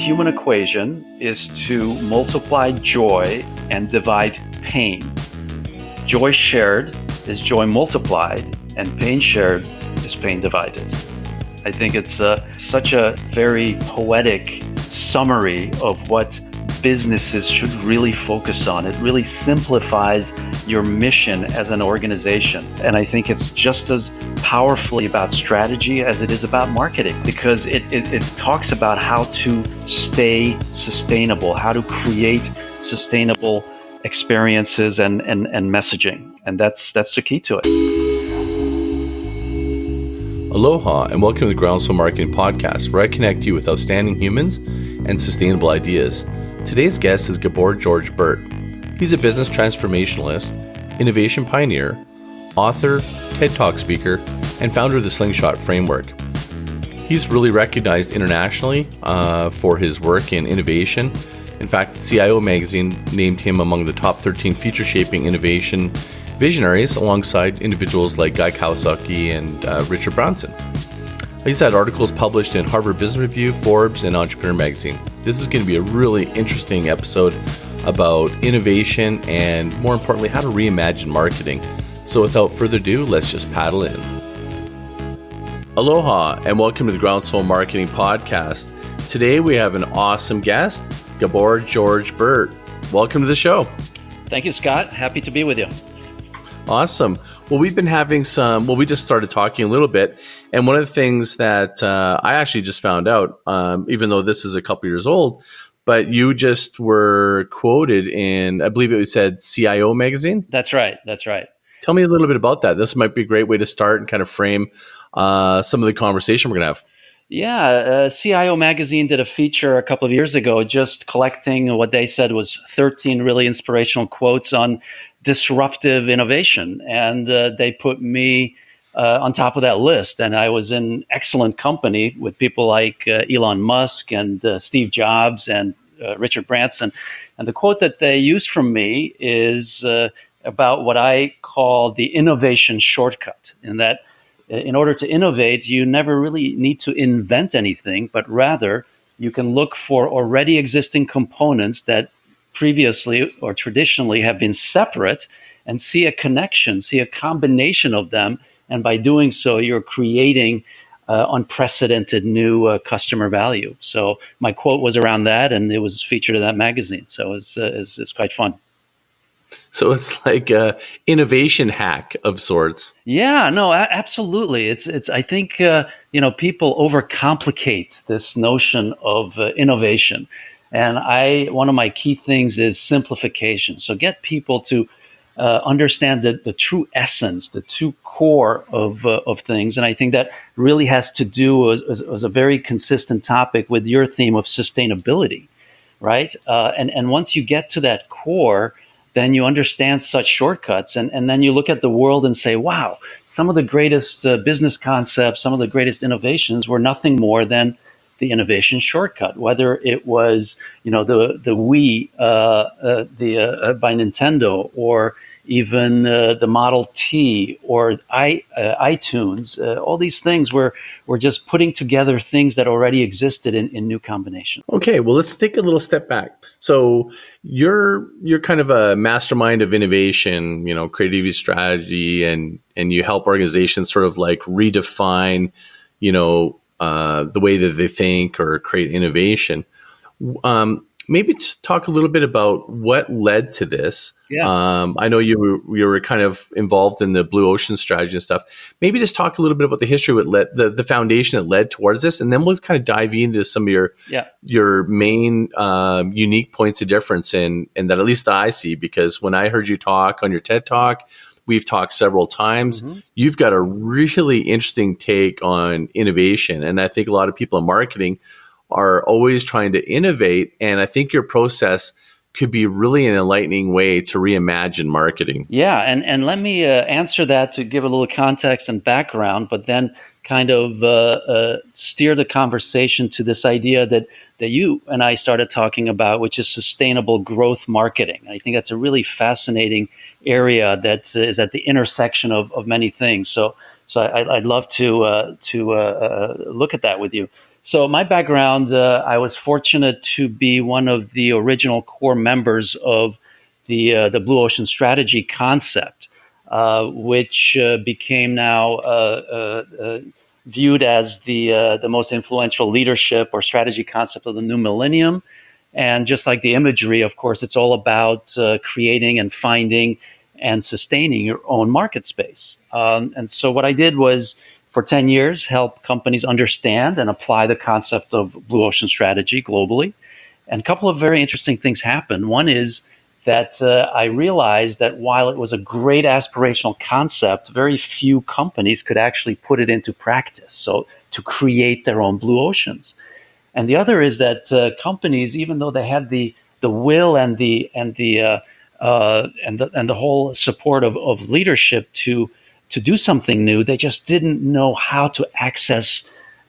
human equation is to multiply joy and divide pain. Joy shared is joy multiplied, and pain shared is pain divided. I think it's such a very poetic summary of what businesses should really focus on. It really simplifies your mission as an organization. And I think it's just as powerfully about strategy as it is about marketing, because it talks about how to stay sustainable, how to create sustainable experiences and messaging. And that's the key to it. Aloha, and welcome to the Groundswell Marketing Podcast, where I connect you with outstanding humans and sustainable ideas. Today's guest is Gabor George Burt. He's a business transformationalist, innovation pioneer, author, TED Talk speaker, and founder of the Slingshot Framework. He's really recognized internationally for his work in innovation. In fact, CIO magazine named him among the top 13 future-shaping innovation visionaries, alongside individuals like Guy Kawasaki and Richard Branson. He's had articles published in Harvard Business Review, Forbes, and Entrepreneur Magazine. This is going to be a really interesting episode about innovation and, more importantly, how to reimagine marketing. So without further ado, let's just paddle in. Aloha, and welcome to the Groundswell Marketing Podcast. Today we have an awesome guest, Gabor George Burt. Welcome to the show. Thank you, Scott. Happy to be with you. Awesome. Well, we've been having we just started talking a little bit. And one of the things that I actually just found out, even though this is a couple years old, but you just were quoted in, I believe it said CIO magazine? That's right. Tell me a little bit about that. This might be a great way to start and kind of frame some of the conversation we're going to have. Yeah, CIO magazine did a feature a couple of years ago just collecting what they said was 13 really inspirational quotes on disruptive innovation. And they put me on top of that list. And I was in excellent company with people like Elon Musk and Steve Jobs and Richard Branson. And the quote that they used from me is about what I call the innovation shortcut, in that in order to innovate, you never really need to invent anything, but rather you can look for already existing components that previously or traditionally have been separate and see a connection, see a combination of them. And by doing so, you're creating unprecedented new customer value. So my quote was around that, and it was featured in that magazine. So it's quite fun. So it's like a innovation hack of sorts. Yeah, no, absolutely. It's. I think people overcomplicate this notion of innovation, and one of my key things is simplification. So get people to understand the true essence, the true core of things, and I think that really has to do as a very consistent topic with your theme of sustainability, right? And once you get to that core, then you understand such shortcuts, and then you look at the world and say, wow, some of the greatest business concepts, some of the greatest innovations were nothing more than the innovation shortcut, whether it was, the Wii by Nintendo, or even the Model T, or iTunes. All these things were just putting together things that already existed in new combinations. Okay, well, let's take a little step back. So you're kind of a mastermind of innovation, creativity, strategy, and you help organizations sort of like redefine, the way that they think or create innovation. Maybe just talk a little bit about what led to this. Yeah. I know you were kind of involved in the blue ocean strategy and stuff. Maybe just talk a little bit about the history, what led the foundation that led towards this, and then we'll kind of dive into some of your main unique points of difference, and that at least I see, because when I heard you talk on your TED Talk, we've talked several times. Mm-hmm. You've got a really interesting take on innovation, and I think a lot of people in marketing are always trying to innovate. And I think your process could be really an enlightening way to reimagine marketing. Yeah, and let me answer that to give a little context and background, but then kind of steer the conversation to this idea that you and I started talking about, which is sustainable growth marketing. I think that's a really fascinating area that is at the intersection of many things. So I'd love to look at that with you. So my background, I was fortunate to be one of the original core members of the Blue Ocean Strategy concept, which became now viewed as the most influential leadership or strategy concept of the new millennium. And just like the imagery, of course, it's all about creating and finding and sustaining your own market space. And so what I did was, for 10 years, help companies understand and apply the concept of blue ocean strategy globally. And a couple of very interesting things happened. One is that I realized that while it was a great aspirational concept, very few companies could actually put it into practice. So to create their own blue oceans. And the other is that companies, even though they had the will and the whole support of leadership to do something new, they just didn't know how to access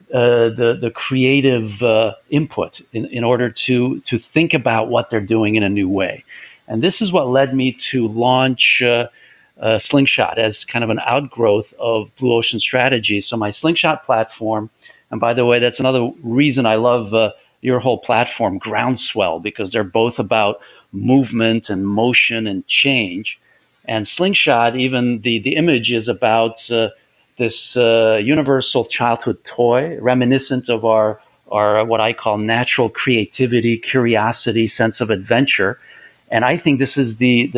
the creative input in order to think about what they're doing in a new way. And this is what led me to launch Slingshot as kind of an outgrowth of Blue Ocean Strategy. So my Slingshot platform, and by the way, that's another reason I love your whole platform, Groundswell, because they're both about movement and motion and change. And Slingshot, even the image is about this universal childhood toy, reminiscent of our what I call natural creativity, curiosity, sense of adventure. And I think this is the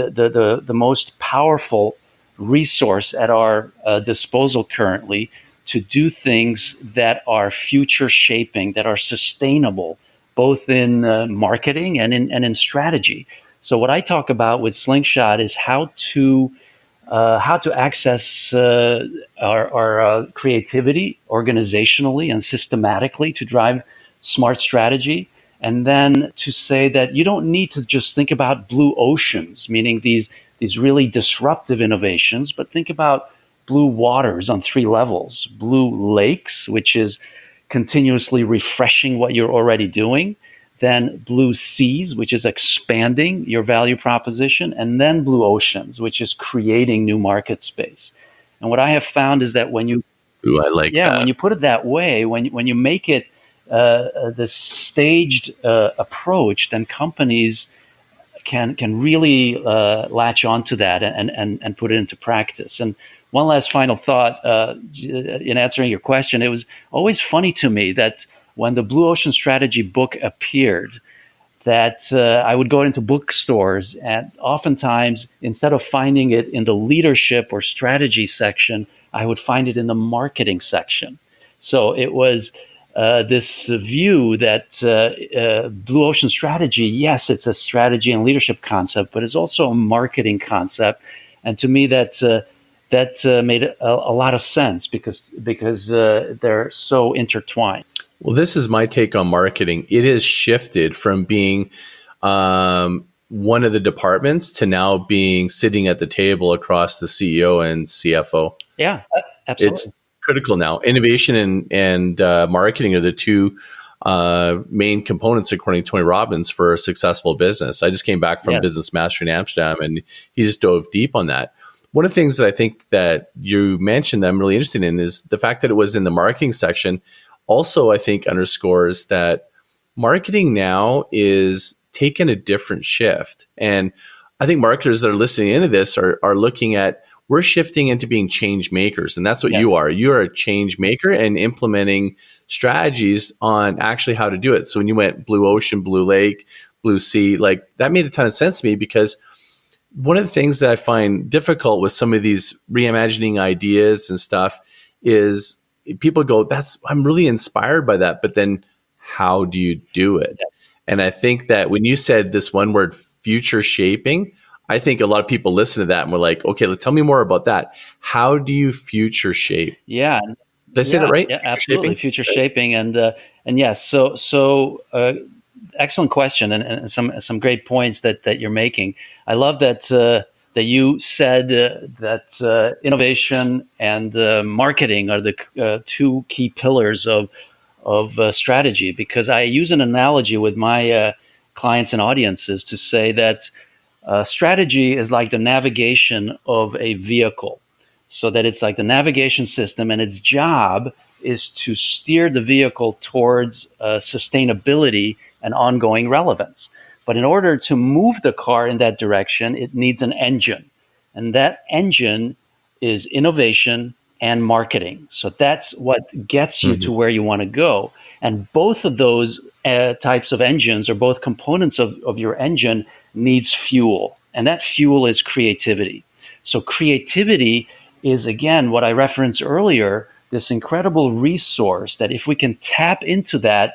most powerful resource at our disposal currently to do things that are future shaping, that are sustainable, both in marketing and in strategy. So what I talk about with Slingshot is how to access our creativity organizationally and systematically to drive smart strategy. And then to say that you don't need to just think about blue oceans, meaning these really disruptive innovations, but think about blue waters on 3 levels: blue lakes, which is continuously refreshing what you're already doing, then blue seas, which is expanding your value proposition, and then blue oceans, which is creating new market space. And what I have found is that when you Ooh, I like that. when you put it that way, when you make it this staged approach, then companies can really latch onto that and put it into practice. And one last final thought in answering your question, it was always funny to me that when the Blue Ocean Strategy book appeared, that I would go into bookstores, and oftentimes, instead of finding it in the leadership or strategy section, I would find it in the marketing section. So it was this view that Blue Ocean Strategy, yes, it's a strategy and leadership concept, but it's also a marketing concept. And to me, that made a lot of sense because they're so intertwined. Well, this is my take on marketing. It has shifted from being one of the departments to now being sitting at the table across the CEO and CFO. Yeah, absolutely. It's critical now. Innovation and marketing are the two main components, according to Tony Robbins, for a successful business. I just came back from Business Mastery in Amsterdam, and he just dove deep on that. One of the things that I think that you mentioned that I'm really interested in is the fact that it was in the marketing section. Also, I think underscores that marketing now is taking a different shift. And I think marketers that are listening into this are looking at, we're shifting into being change makers. And that's what you are. You are a change maker and implementing strategies on actually how to do it. So when you went blue ocean, blue lake, blue sea, like that made a ton of sense to me, because one of the things that I find difficult with some of these reimagining ideas and stuff is people go, I'm really inspired by that, but then how do you do it? And I think that when you said this one word, future shaping, I think a lot of people listen to that and we're like, okay, tell me more about that. How do you future shape? Yeah. Did I say that right? Yeah, absolutely. Future shaping. And yes, so excellent question, and some great points that you're making. I love that you said that innovation and marketing are the two key pillars of strategy, because I use an analogy with my clients and audiences to say that strategy is like the navigation of a vehicle. so that it's like the navigation system, and its job is to steer the vehicle towards sustainability and ongoing relevance. But in order to move the car in that direction, it needs an engine. And that engine is innovation and marketing. So that's what gets you to where you want to go. And both of those types of engines, or both components of your engine, needs fuel. And that fuel is creativity. So creativity is, again, what I referenced earlier, this incredible resource that if we can tap into that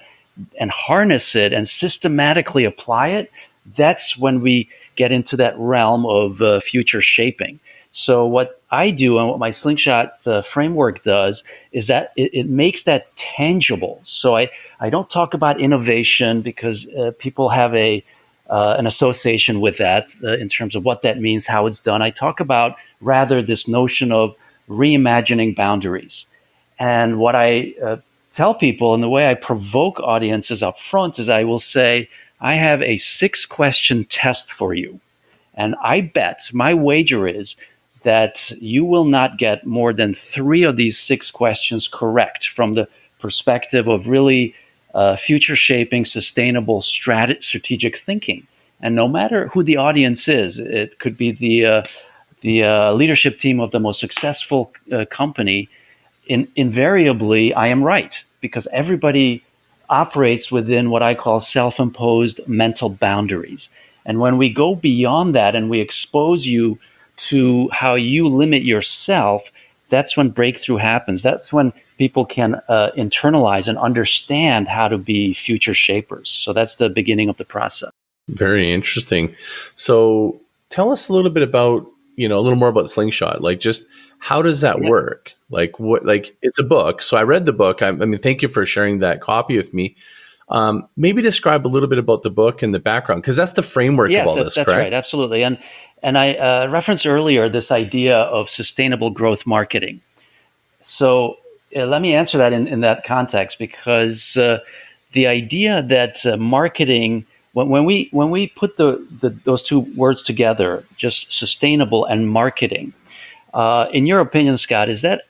and harness it and systematically apply it, that's when we get into that realm of future shaping. So what I do and what my Slingshot framework does is that it makes that tangible. So I don't talk about innovation because people have an association with that in terms of what that means, how it's done. I talk about rather this notion of reimagining boundaries. And what I tell people, and the way I provoke audiences up front, is I will say, I have a 6-question test for you. And I bet, my wager is that you will not get more than 3 of these 6 questions correct from the perspective of really future shaping, sustainable strategic thinking. And no matter who the audience is, it could be the leadership team of the most successful company, invariably I am right, because everybody operates within what I call self-imposed mental boundaries. And when we go beyond that and we expose you to how you limit yourself, that's when breakthrough happens. That's when people can internalize and understand how to be future shapers. So that's the beginning of the process. Very interesting. So tell us a little bit about, a little more about Slingshot. Like, just how does that work? Like, it's a book. So I read the book. I mean, thank you for sharing that copy with me. Maybe describe a little bit about the book and the background, because that's the framework of all this, that's correct? Right, absolutely. And I referenced earlier this idea of sustainable growth marketing. So let me answer that in that context, because the idea that marketing, when we put those two words together, just sustainable and marketing, in your opinion, Scott, is that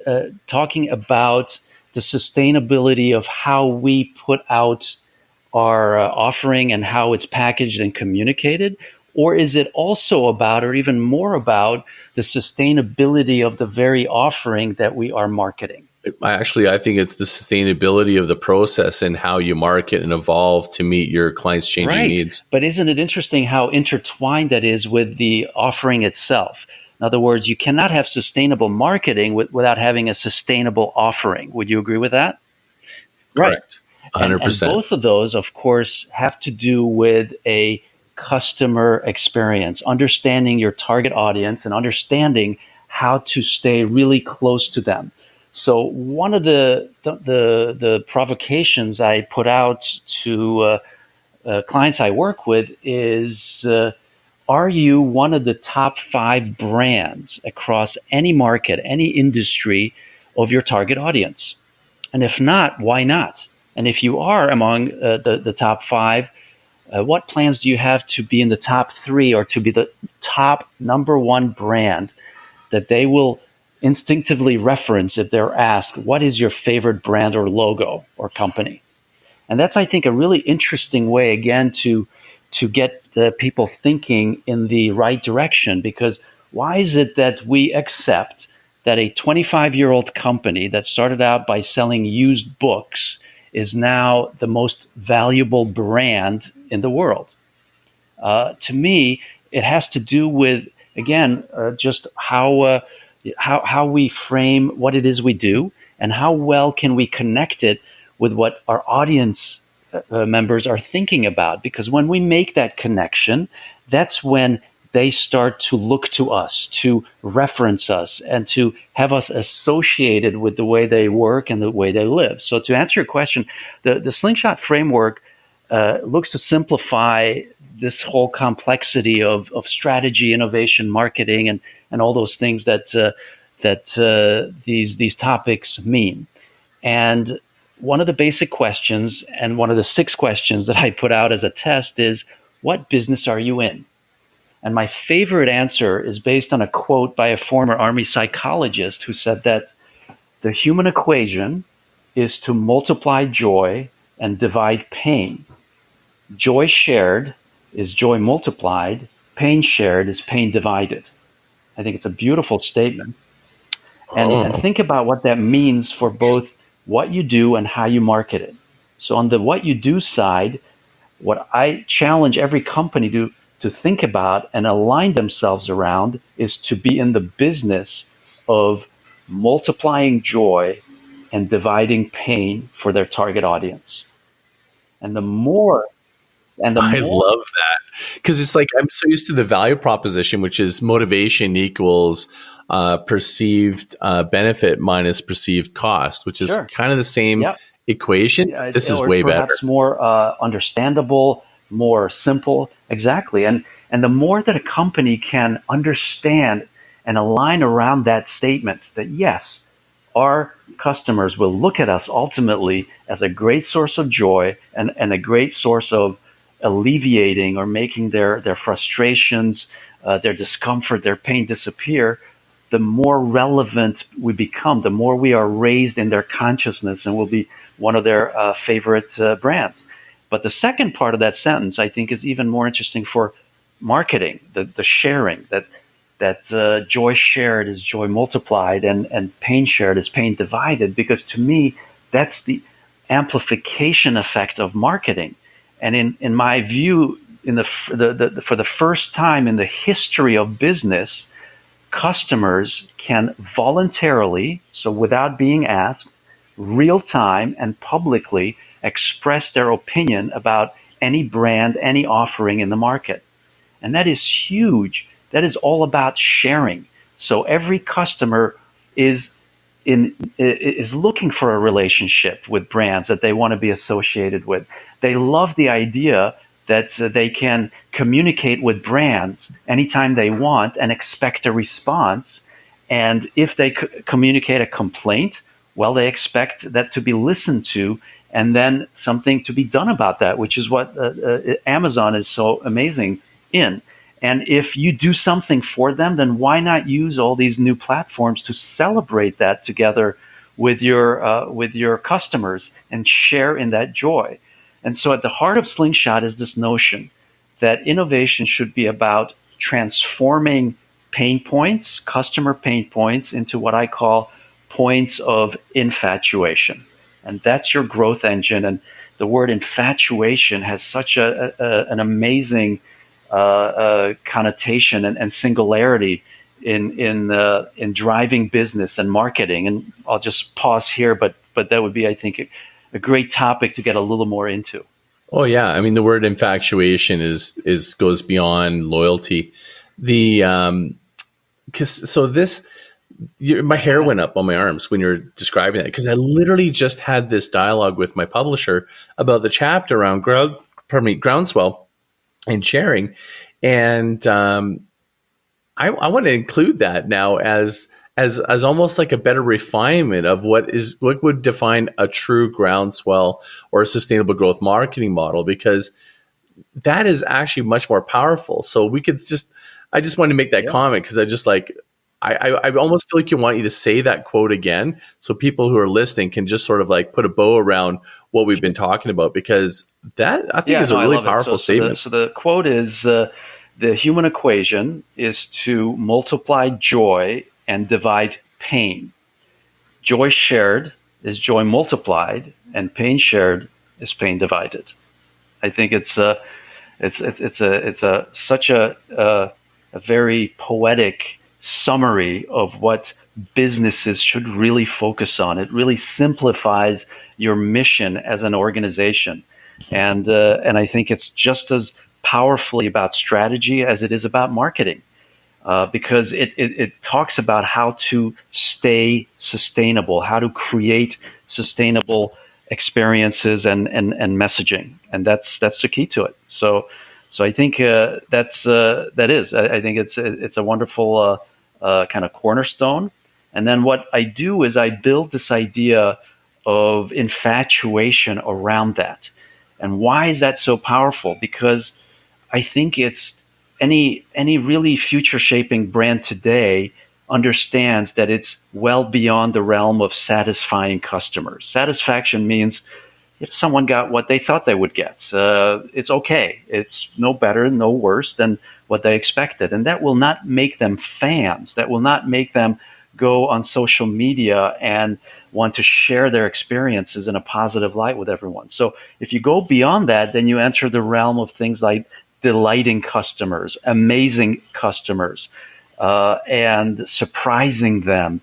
talking about the sustainability of how we put out our offering and how it's packaged and communicated? Or is it also about, or even more about, the sustainability of the very offering that we are marketing? I think it's the sustainability of the process and how you market and evolve to meet your clients' changing needs. But isn't it interesting how intertwined that is with the offering itself? In other words, you cannot have sustainable marketing without having a sustainable offering. Would you agree with that? Correct. 100%. And both of those, of course, have to do with a customer experience, understanding your target audience and understanding how to stay really close to them. So one of the provocations I put out to clients I work with is, are you one of the top 5 brands across any market, any industry of your target audience? And if not, why not? And if you are among the top 5, what plans do you have to be in the top 3, or to be the top number 1 brand that they will instinctively reference if they're asked, what is your favorite brand or logo or company? And that's, I think, a really interesting way, again, to get the people thinking in the right direction. Because why is it that we accept that a 25-year-old company that started out by selling used books is now the most valuable brand in the world? To me, it has to do with, again, just how we frame what it is we do, and how well can we connect it with what our audience members are thinking about. Because when we make that connection, that's when they start to look to us, to reference us, and to have us associated with the way they work and the way they live. So to answer your question, the Slingshot framework looks to simplify this whole complexity of strategy, innovation, marketing, and all those things that these topics mean. And one of the basic questions, and one of the 6 questions that I put out as a test, is, what business are you in? And my favorite answer is based on a quote by a former Army psychologist who said that the human equation is to multiply joy and divide pain. Joy shared is joy multiplied, pain shared is pain divided. I think it's a beautiful statement. And Oh, think about what that means for both what you do and how you market it. So on the what you do side, what I challenge every company to think about and align themselves around is to be in the business of multiplying joy and dividing pain for their target audience. And the more and the I more love that because it's like I'm so used to the value proposition, which is motivation equals perceived benefit minus perceived cost, which is sure. kind of the same Yeah. equation. But Yeah, this is or way better. perhaps more understandable, more simple. Exactly. And the more that a company can understand and align around that statement that yes, our customers will look at us ultimately as a great source of joy and a great source of alleviating or making their frustrations, their discomfort, their pain disappear, the more relevant we become, the more we are raised in their consciousness and will be one of their favorite brands. But the second part of that sentence, I think, is even more interesting for marketing, the sharing, that joy shared is joy multiplied and pain shared is pain divided, because to me, that's the amplification effect of marketing. And in my view, for the first time in the history of business, customers can voluntarily, so without being asked, real time and publicly express their opinion about any brand, any offering in the market. And that is huge. That is all about sharing. So every customer is is looking for a relationship with brands that they want to be associated with. They love the idea that they can communicate with brands anytime they want and expect a response. And if they communicate a complaint, well, they expect that to be listened to and then something to be done about that, which is what Amazon is so amazing in. And if you do something for them, then why not use all these new platforms to celebrate that together with your customers and share in that joy? And so, at the heart of Slingshot is this notion that innovation should be about transforming pain points, customer pain points, into what I call points of infatuation. And that's your growth engine. And the word infatuation has such an amazing connotation and singularity in driving business and marketing. And I'll just pause here, but that would be, I think, a great topic to get a little more into. Oh yeah, I mean the word infatuation is goes beyond loyalty. The because so this my hair went up on my arms when you're describing it because I literally just had this dialogue with my publisher about the chapter around groundswell and sharing, and I want to include that now as almost like a better refinement of what would define a true groundswell or a sustainable growth marketing model, because that is actually much more powerful. So we could I just wanted to make that Yeah. comment because I just like I almost feel like you want you to say that quote again so people who are listening can just sort of like put a bow around what we've been talking about, because that I think Yeah, is no, a I really love it. powerful statement. So the quote is the human equation is to multiply joy and divide pain. Joy shared is joy multiplied, and pain shared is pain divided. I think it's a such a very poetic summary of what businesses should really focus on. It really simplifies your mission as an organization, and I think it's just as powerfully about strategy as it is about marketing, because it talks about how to stay sustainable, how to create sustainable experiences and messaging, and that's the key to it. So I think I think it's a wonderful kind of cornerstone. And then what I do is I build this idea of infatuation around that. And why is that so powerful? Because I think it's any really future shaping brand today understands that it's well beyond the realm of satisfying customers. Satisfaction means if someone got what they thought they would get. It's okay. It's no better, no worse than what they expected. And that will not make them fans. That will not make them go on social media and want to share their experiences in a positive light with everyone. So if you go beyond that, then you enter the realm of things like delighting customers, amazing customers, and surprising them.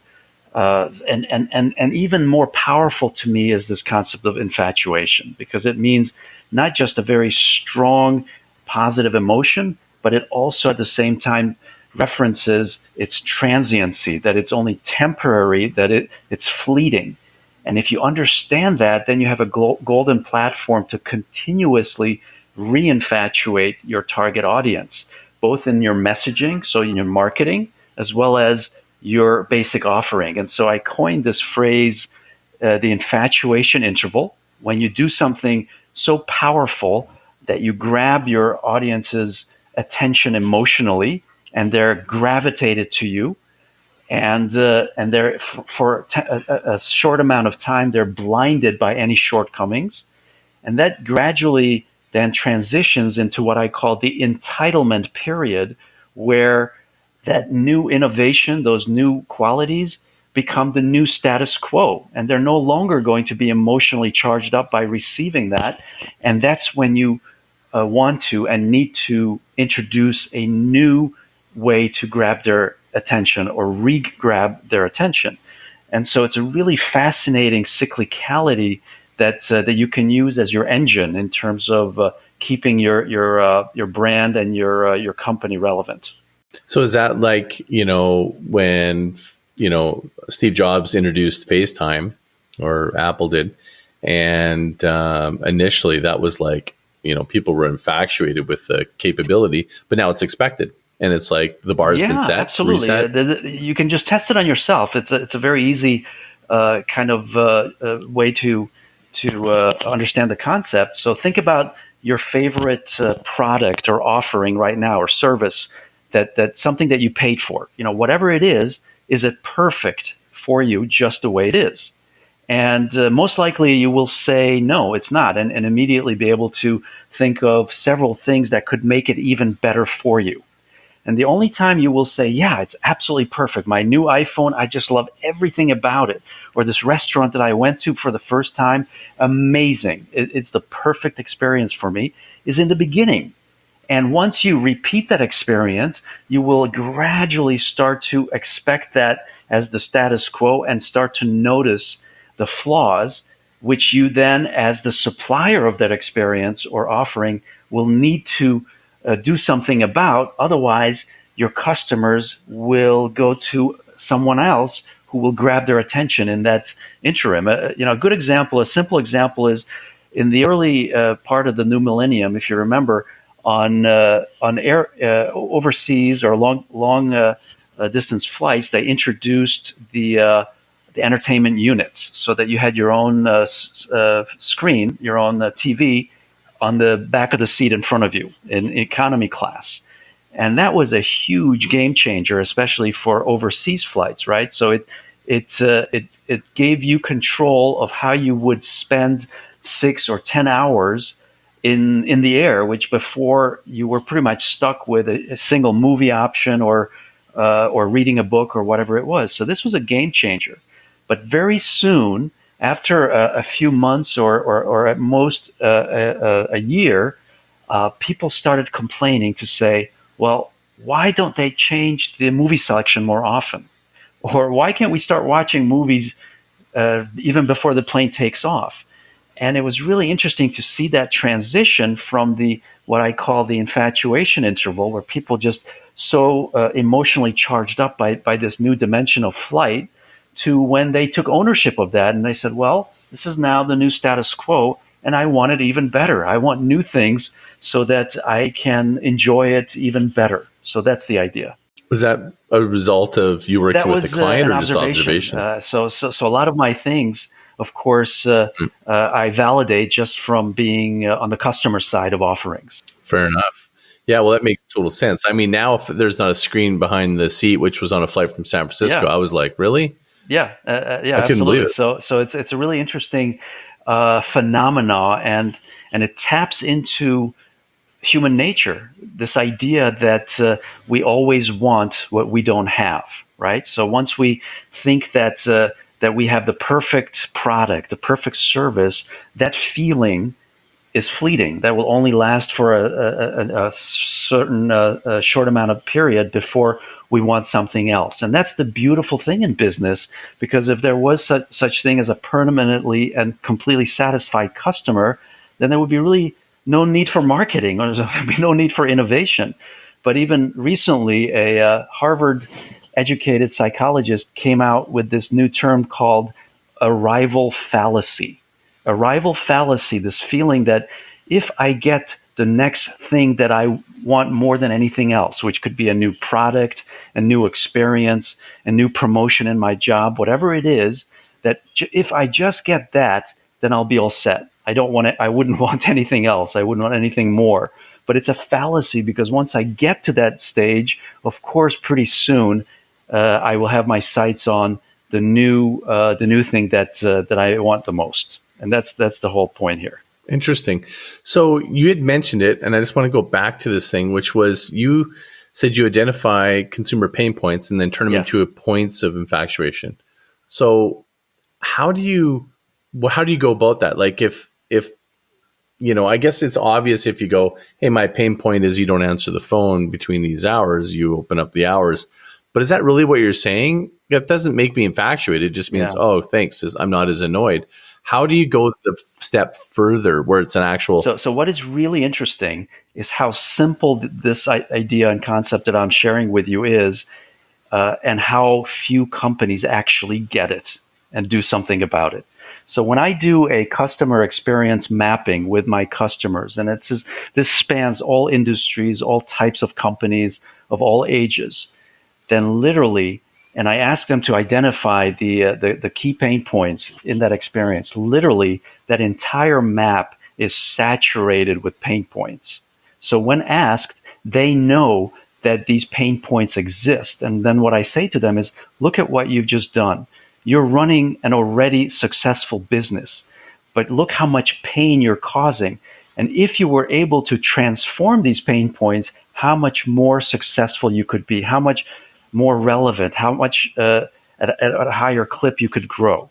And even more powerful to me is this concept of infatuation, because it means not just a very strong positive emotion, but it also at the same time references its transiency, that it's only temporary, that it's fleeting. And if you understand that, then you have a golden platform to continuously re-infatuate your target audience, both in your messaging, so in your marketing, as well as your basic offering. And so I coined this phrase, the infatuation interval. When you do something so powerful that you grab your audience's attention emotionally, and they're gravitated to you, and they're for a short amount of time, they're blinded by any shortcomings, and that gradually then transitions into what I call the entitlement period, where that new innovation, those new qualities become the new status quo, and they're no longer going to be emotionally charged up by receiving that. And that's when you want to and need to introduce a new way to grab their attention or re-grab their attention. And so it's a really fascinating cyclicality that you can use as your engine in terms of keeping your brand and your company relevant. So is that like, when, Steve Jobs introduced FaceTime, or Apple did, and initially that was like, people were infatuated with the capability, but now it's expected. And it's like the bar has been set, absolutely. reset. You can just test it on yourself. It's a very easy kind of way to understand the concept. So think about your favorite product or offering right now, or service, that's something that you paid for. Whatever it is it perfect for you just the way it is? And most likely you will say, no, it's not, and immediately be able to think of several things that could make it even better for you. And the only time you will say, yeah, it's absolutely perfect, my new iPhone, I just love everything about it, or this restaurant that I went to for the first time, amazing, it's the perfect experience for me, is in the beginning. And once you repeat that experience, you will gradually start to expect that as the status quo and start to notice the flaws, which you then, as the supplier of that experience or offering, will need to do something about. Otherwise, your customers will go to someone else who will grab their attention in that interim. A good example, a simple example, is in the early part of the new millennium. If you remember, on air overseas or long distance flights, they introduced the entertainment units, so that you had your own screen, your own TV on the back of the seat in front of you in economy class. And that was a huge game changer, especially for overseas flights, right? So it gave you control of how you would spend 6 or 10 hours in the air, which before you were pretty much stuck with a single movie option or reading a book or whatever it was. So this was a game changer. But very soon, after a few months or at most a year, people started complaining to say, well, why don't they change the movie selection more often? Or why can't we start watching movies even before the plane takes off? And it was really interesting to see that transition from what I call the infatuation interval, where people just so emotionally charged up by this new dimension of flight, to when they took ownership of that and they said, well, this is now the new status quo, and I want it even better. I want new things so that I can enjoy it even better. So that's the idea. Was that a result of you working with the client, or just observation? So a lot of my things, of course, I validate just from being on the customer side of offerings. Fair enough. Yeah, well, that makes total sense. I mean, now if there's not a screen behind the seat, which was on a flight from San Francisco, Yeah. I was like, really? Yeah, I couldn't believe absolutely. it. So it's a really interesting phenomena, and it taps into human nature. This idea that we always want what we don't have, right? So once we think that we have the perfect product, the perfect service, that feeling is fleeting. That will only last for a certain short amount of period before we want something else. And that's the beautiful thing in business, because if there was such thing as a permanently and completely satisfied customer, then there would be really no need for marketing, or there would be no need for innovation. But even recently, a Harvard educated psychologist came out with this new term called arrival fallacy. Arrival fallacy, this feeling that if I get the next thing that I want more than anything else, which could be a new product, a new experience, a new promotion in my job, whatever it is, that if I just get that, then I'll be all set. I don't want it. I wouldn't want anything else. I wouldn't want anything more. But it's a fallacy, because once I get to that stage, of course, pretty soon I will have my sights on the new thing that I want the most, and that's the whole point here. Interesting. So you had mentioned it, and I just want to go back to this thing, which was you said you identify consumer pain points and then turn them Yes. into points of infatuation. So how do you go about that? Like if I guess it's obvious if you go, hey, my pain point is you don't answer the phone between these hours, you open up the hours. But is that really what you're saying? That doesn't make me infatuated. It just means, Yeah. oh, thanks, I'm not as annoyed. How do you go the step further where it's an actual... So what is really interesting is how simple this idea and concept that I'm sharing with you is, and how few companies actually get it and do something about it. So when I do a customer experience mapping with my customers, and this spans all industries, all types of companies of all ages, then literally, and I ask them to identify the key pain points in that experience. Literally, that entire map is saturated with pain points. So when asked, they know that these pain points exist. And then what I say to them is, look at what you've just done. You're running an already successful business, but look how much pain you're causing. And if you were able to transform these pain points, how much more successful you could be, how much more relevant, how much at a higher clip you could grow.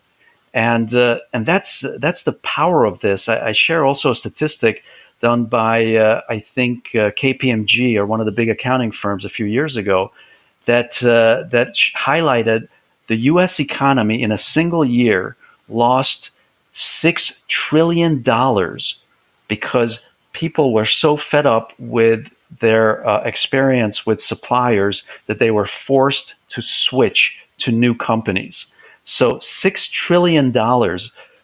And that's the power of this. I share also a statistic done by I think KPMG, or one of the big accounting firms, a few years ago, that highlighted the U.S. economy in a single year lost $6 trillion because people were so fed up with their experience with suppliers that they were forced to switch to new companies. So $6 trillion,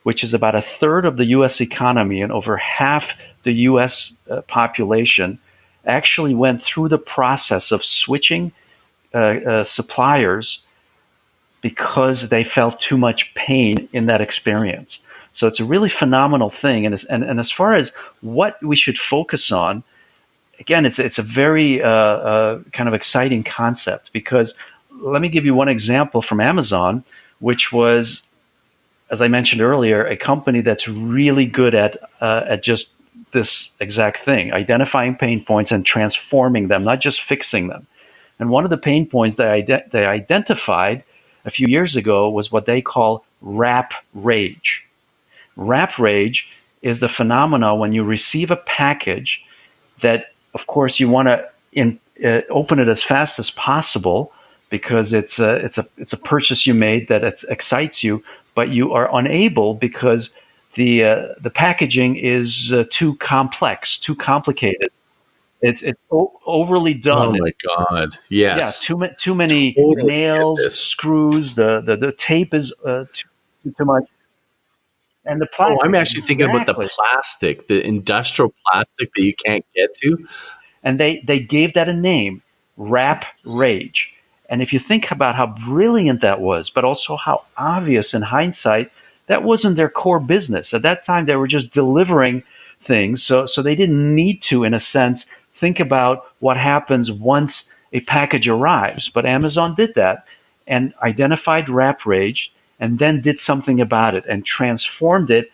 which is about a third of the U.S. economy and over half the U.S. Population, actually went through the process of switching suppliers because they felt too much pain in that experience. So it's a really phenomenal thing. And as far as what we should focus on, again, it's a very kind of exciting concept, because let me give you one example from Amazon, which was, as I mentioned earlier, a company that's really good at just this exact thing, identifying pain points and transforming them, not just fixing them. And one of the pain points that they identified a few years ago was what they call wrap rage. Wrap rage is the phenomena when you receive a package that, of course, you want to open it as fast as possible, because it's a purchase you made that excites you, but you are unable because the packaging is too complex, too complicated. It's overly Oh done. my God. Yeah, Yes. too many Totally get nails, this. screws. The tape is too much, and the Oh, I'm plastic, actually thinking about the exactly. plastic, the industrial plastic that you can't get to. And they gave that a name, Rap Rage. And if you think about how brilliant that was, but also how obvious in hindsight, that wasn't their core business. At that time, they were just delivering things. So they didn't need to, in a sense, think about what happens once a package arrives. But Amazon did that and identified wrap rage and then did something about it and transformed it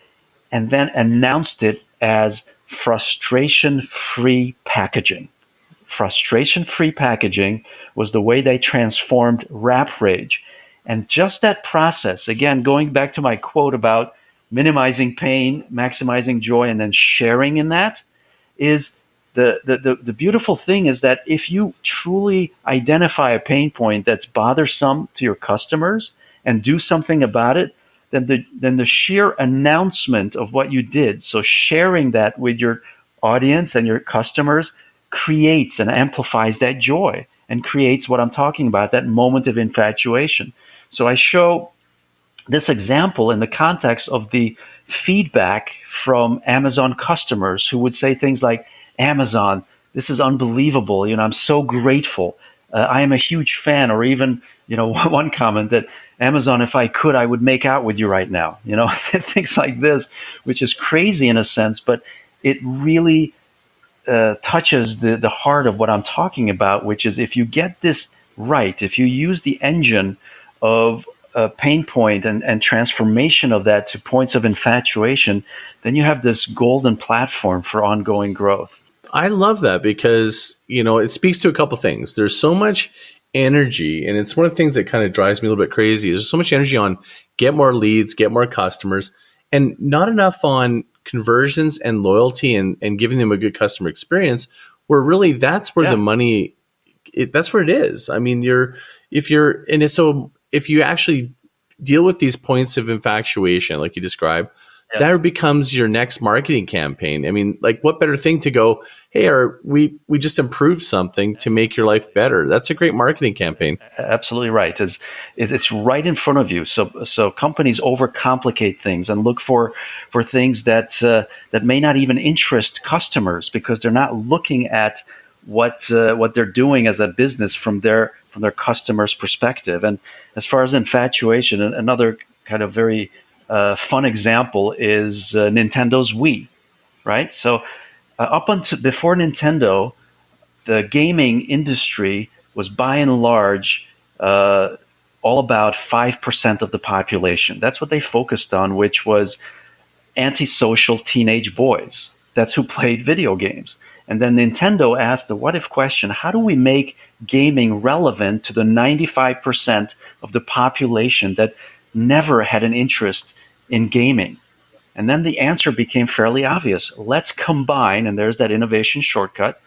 and then announced it as frustration-free packaging. Frustration-free packaging was the way they transformed wrap rage. And just that process, again, going back to my quote about minimizing pain, maximizing joy, and then sharing in that, is the beautiful thing is that if you truly identify a pain point that's bothersome to your customers and do something about it, then the sheer announcement of what you did, so sharing that with your audience and your customers, creates and amplifies that joy and creates what I'm talking about, that moment of infatuation. So I show this example in the context of the feedback from Amazon customers who would say things like, Amazon, this is unbelievable. I'm so grateful. I am a huge fan. Or even, one comment that, Amazon, if I could, I would make out with you right now. Things like this, which is crazy in a sense, but it really touches the heart of what I'm talking about, which is if you get this right, if you use the engine of pain point and transformation of that to points of infatuation, then you have this golden platform for ongoing growth. I love that because, it speaks to a couple things. There's so much energy, and it's one of the things that kind of drives me a little bit crazy. There's so much energy on get more leads, get more customers, and not enough on conversions and loyalty and giving them a good customer experience, where really that's where the money, that's where it is. I mean, if you actually deal with these points of infatuation, like you described, that becomes your next marketing campaign. I mean, like, what better thing to go, hey, we just improved something to make your life better. That's a great marketing campaign. Absolutely right. It's right in front of you. So companies overcomplicate things and look for things that may not even interest customers because they're not looking at what they're doing as a business from their customer's perspective. And as far as infatuation, another kind of very fun example is Nintendo's Wii, right? So up until before Nintendo, the gaming industry was by and large all about 5% of the population. That's what they focused on, which was antisocial teenage boys. That's who played video games. And then Nintendo asked the what if question, how do we make gaming relevant to the 95% of the population that never had an interest in gaming? And then the answer became fairly obvious. Let's combine, and there's that innovation shortcut,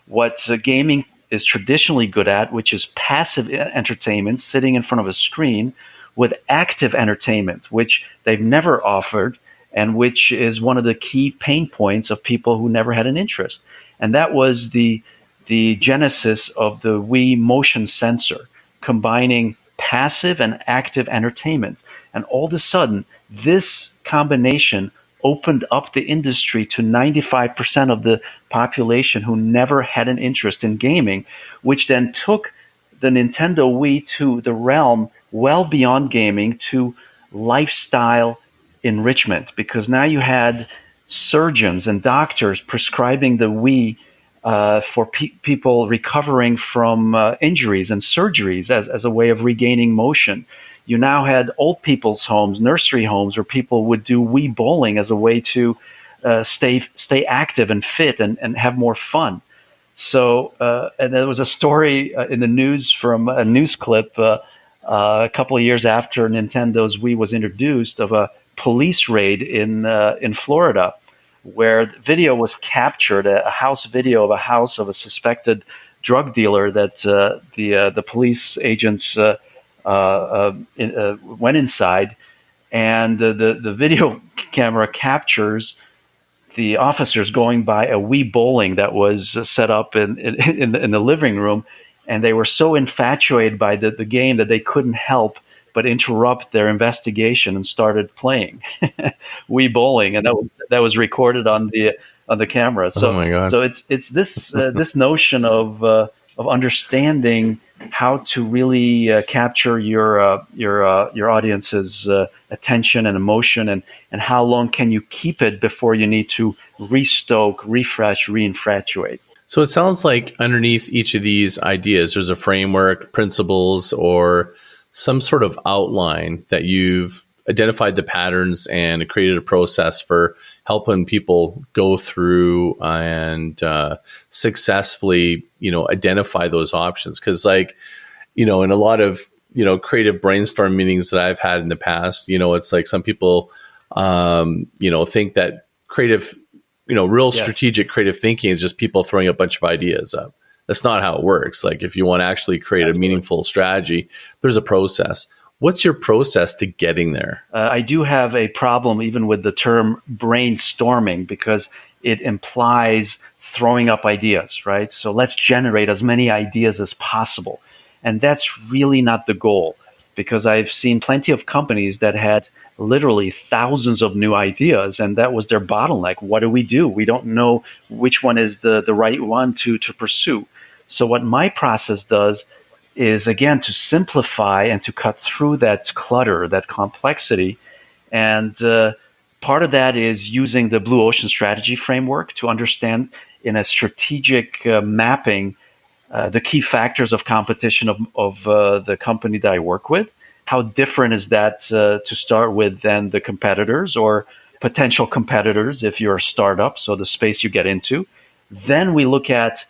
what gaming is traditionally good at, which is passive entertainment, sitting in front of a screen, with active entertainment, which they've never offered, and which is one of the key pain points of people who never had an interest. And that was the genesis of the Wii motion sensor, combining passive and active entertainment. And all of a sudden, this combination opened up the industry to 95% of the population who never had an interest in gaming, which then took the Nintendo Wii to the realm well beyond gaming to lifestyle enrichment, because now you had surgeons and doctors prescribing the Wii for people recovering from injuries and surgeries as a way of regaining motion. You now had old people's homes, nursery homes, where people would do Wii bowling as a way to stay active and fit and have more fun. So, and there was a story in the news from a news clip a couple of years after Nintendo's Wii was introduced of a police raid in Florida, where video was captured, a house video of a house of a suspected drug dealer that the police agents went inside, and the video camera captures the officers going by a Wii bowling that was set up in the living room, and they were so infatuated by the game that they couldn't help but interrupt their investigation and started playing Wii bowling, and that was recorded on the camera. So, oh my God. So it's this this notion of understanding how to really capture your audience's attention and emotion, and how long can you keep it before you need to restoke, refresh, reinfatuate. So it sounds like underneath each of these ideas, there's a framework, principles, or some sort of outline that you've identified the patterns and created a process for helping people go through and successfully, identify those options. Because, like, in a lot of creative brainstorm meetings that I've had in the past, it's like some people, think that creative, real strategic creative thinking is just people throwing a bunch of ideas up. That's not how it works. Like, if you want to actually create a meaningful strategy, there's a process. What's your process to getting there? I do have a problem even with the term brainstorming, because it implies throwing up ideas, right? So let's generate as many ideas as possible. And that's really not the goal, because I've seen plenty of companies that had literally thousands of new ideas, and that was their bottleneck. What do? We don't know which one is the right one to pursue. So what my process does is, again, to simplify and to cut through that clutter, that complexity. And part of that is using the Blue Ocean Strategy Framework to understand in a strategic mapping the key factors of competition of the company that I work with. How different is that to start with than the competitors or potential competitors if you're a startup, so the space you get into. Then we look at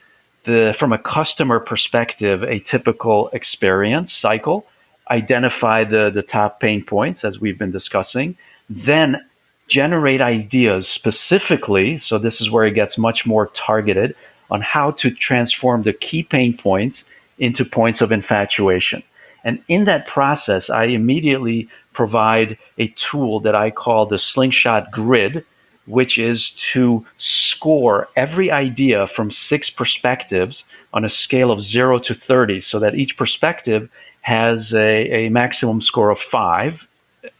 from a customer perspective, a typical experience cycle, identify the top pain points as we've been discussing, then generate ideas specifically, so this is where it gets much more targeted, on how to transform the key pain points into points of infatuation. And in that process, I immediately provide a tool that I call the Slingshot Grid, which is to score every idea from 6 perspectives on a scale of 0 to 30, so that each perspective has a maximum score of 5,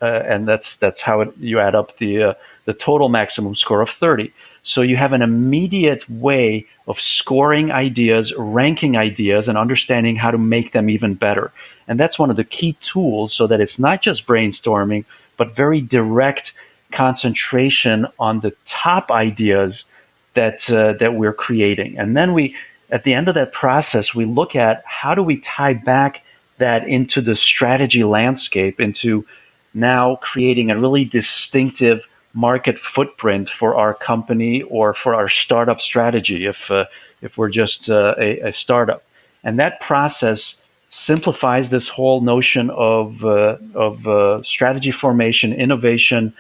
and that's how you add up the total maximum score of 30. So you have an immediate way of scoring ideas, ranking ideas, and understanding how to make them even better. And that's one of the key tools, so that it's not just brainstorming, but very direct concentration on the top ideas that we're creating. And then at the end of that process, we look at how do we tie back that into the strategy landscape, into now creating a really distinctive market footprint for our company or for our startup strategy if we're just a startup. And that process simplifies this whole notion of strategy formation, innovation,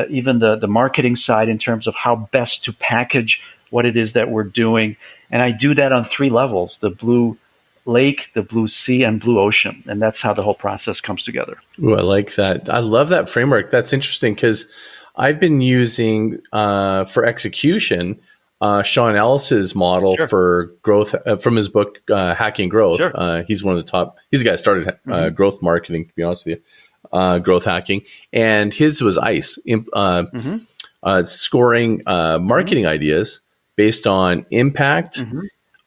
even the marketing side in terms of how best to package what it is that we're doing. And I do that on 3 levels: the Blue Lake, the Blue Sea, and Blue Ocean. And that's how the whole process comes together. Ooh, I like that. I love that framework. That's interesting, because I've been using for execution Sean Ellis's model for growth from his book Hacking Growth. Sure. He's one of the top. He's the guy who started growth marketing, to be honest with you, growth hacking, and his was ICE, scoring marketing ideas based on impact,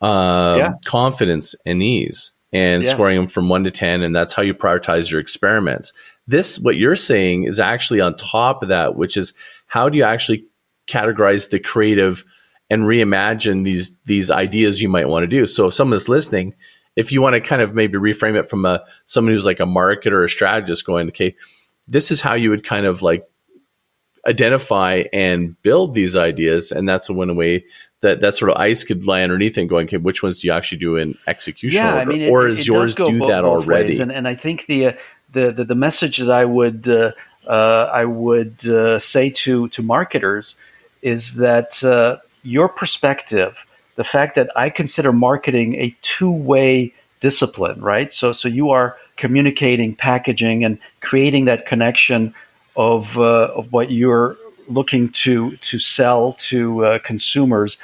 confidence, and ease, and scoring them from 1 to 10, and that's how you prioritize your experiments. This, what you're saying, is actually on top of that, which is how do you actually categorize the creative and reimagine these ideas you might want to do. So if someone is listening, if you want to kind of maybe reframe it from someone who's like a marketer or a strategist going, okay, this is how you would kind of like identify and build these ideas. And that's one way that sort of ICE could lie underneath and going, okay, which ones do you actually do in execution order? I mean, or is yours do that already? And I think the message that I would say to marketers is that your perspective, the fact that I consider marketing a two-way discipline, right? So you are communicating, packaging, and creating that connection of what you're looking to sell to consumers.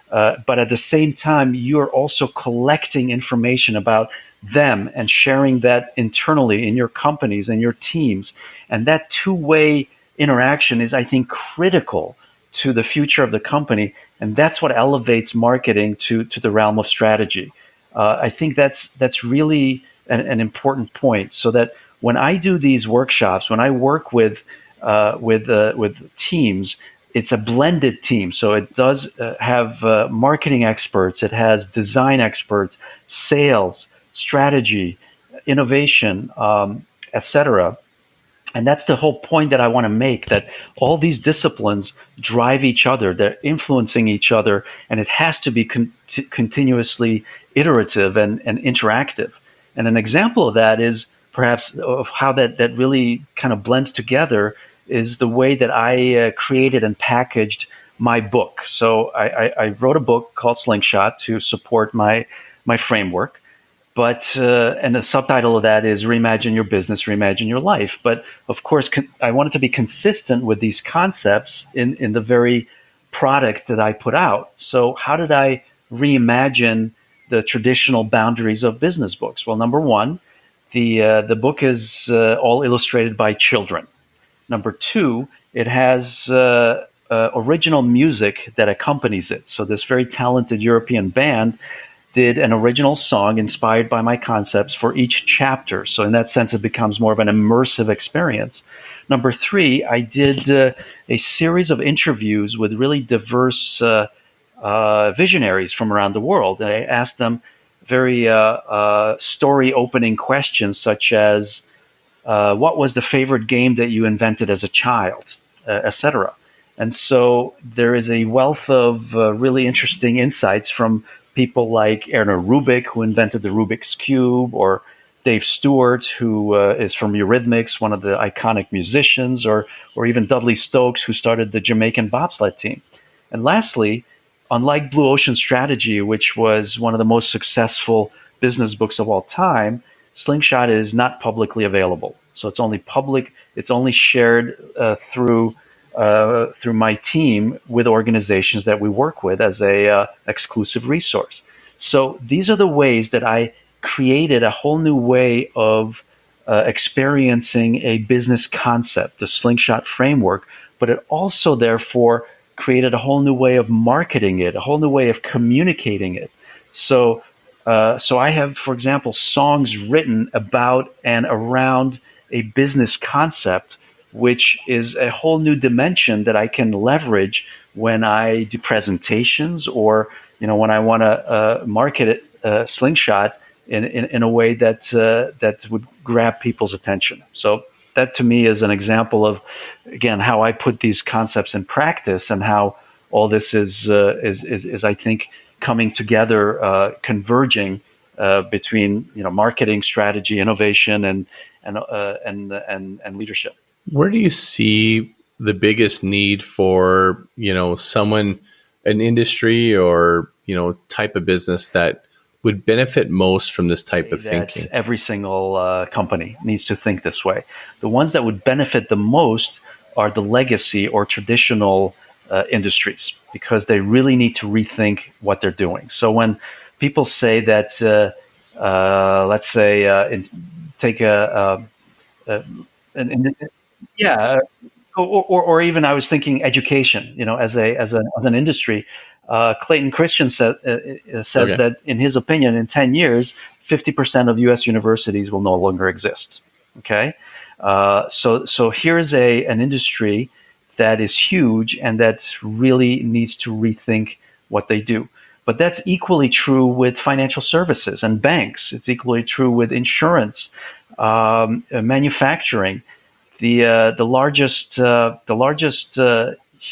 But at the same time, you're also collecting information about them and sharing that internally in your companies and your teams. And that two-way interaction is, I think, critical to the future of the company. And that's what elevates marketing to the realm of strategy. I think that's really an important point, so that when I do these workshops, when I work with teams, it's a blended team. So it does have marketing experts, it has design experts, sales, strategy, innovation, etc. And that's the whole point that I want to make, that all these disciplines drive each other, they're influencing each other, and it has to be continuously iterative and interactive. And an example of that is perhaps of how that really kind of blends together is the way that I created and packaged my book. So I wrote a book called Slingshot to support my framework. But and the subtitle of that is Reimagine Your Business, Reimagine Your Life. But of course, I wanted to be consistent with these concepts in the very product that I put out. So how did I reimagine the traditional boundaries of business books? Well, number one, the book is all illustrated by children. Number two, it has original music that accompanies it. So this very talented European band did an original song inspired by my concepts for each chapter. So in that sense, it becomes more of an immersive experience. Number three, I did a series of interviews with really diverse visionaries from around the world. I asked them very story opening questions such as, what was the favorite game that you invented as a child, etc. And so there is a wealth of really interesting insights from people like Erno Rubik, who invented the Rubik's Cube, or Dave Stewart, who is from Eurythmics, one of the iconic musicians, or even Dudley Stokes, who started the Jamaican bobsled team. And lastly, unlike Blue Ocean Strategy, which was one of the most successful business books of all time, Slingshot is not publicly available. So it's only shared through my team with organizations that we work with as a exclusive resource. So these are the ways that I created a whole new way of experiencing a business concept, the Slingshot Framework, but it also therefore created a whole new way of marketing it, a whole new way of communicating it. So I have, for example, songs written about and around a business concept, which is a whole new dimension that I can leverage when I do presentations, or when I want to market it, Slingshot in a way that would grab people's attention. So that to me is an example of, again, how I put these concepts in practice, and how all this is I think coming together, converging between marketing, strategy, innovation, and leadership. Where do you see the biggest need for, someone, an industry or, type of business that would benefit most from this type of thinking? Every single company needs to think this way. The ones that would benefit the most are the legacy or traditional industries, because they really need to rethink what they're doing. So when people say that, let's say, take yeah, or even I was thinking education, as an industry. Clayton Christian says Okay. that in his opinion, in 10 years, 50% of U.S. universities will no longer exist. Okay, so here's an industry that is huge and that really needs to rethink what they do. But that's equally true with financial services and banks. It's equally true with insurance, manufacturing. The largest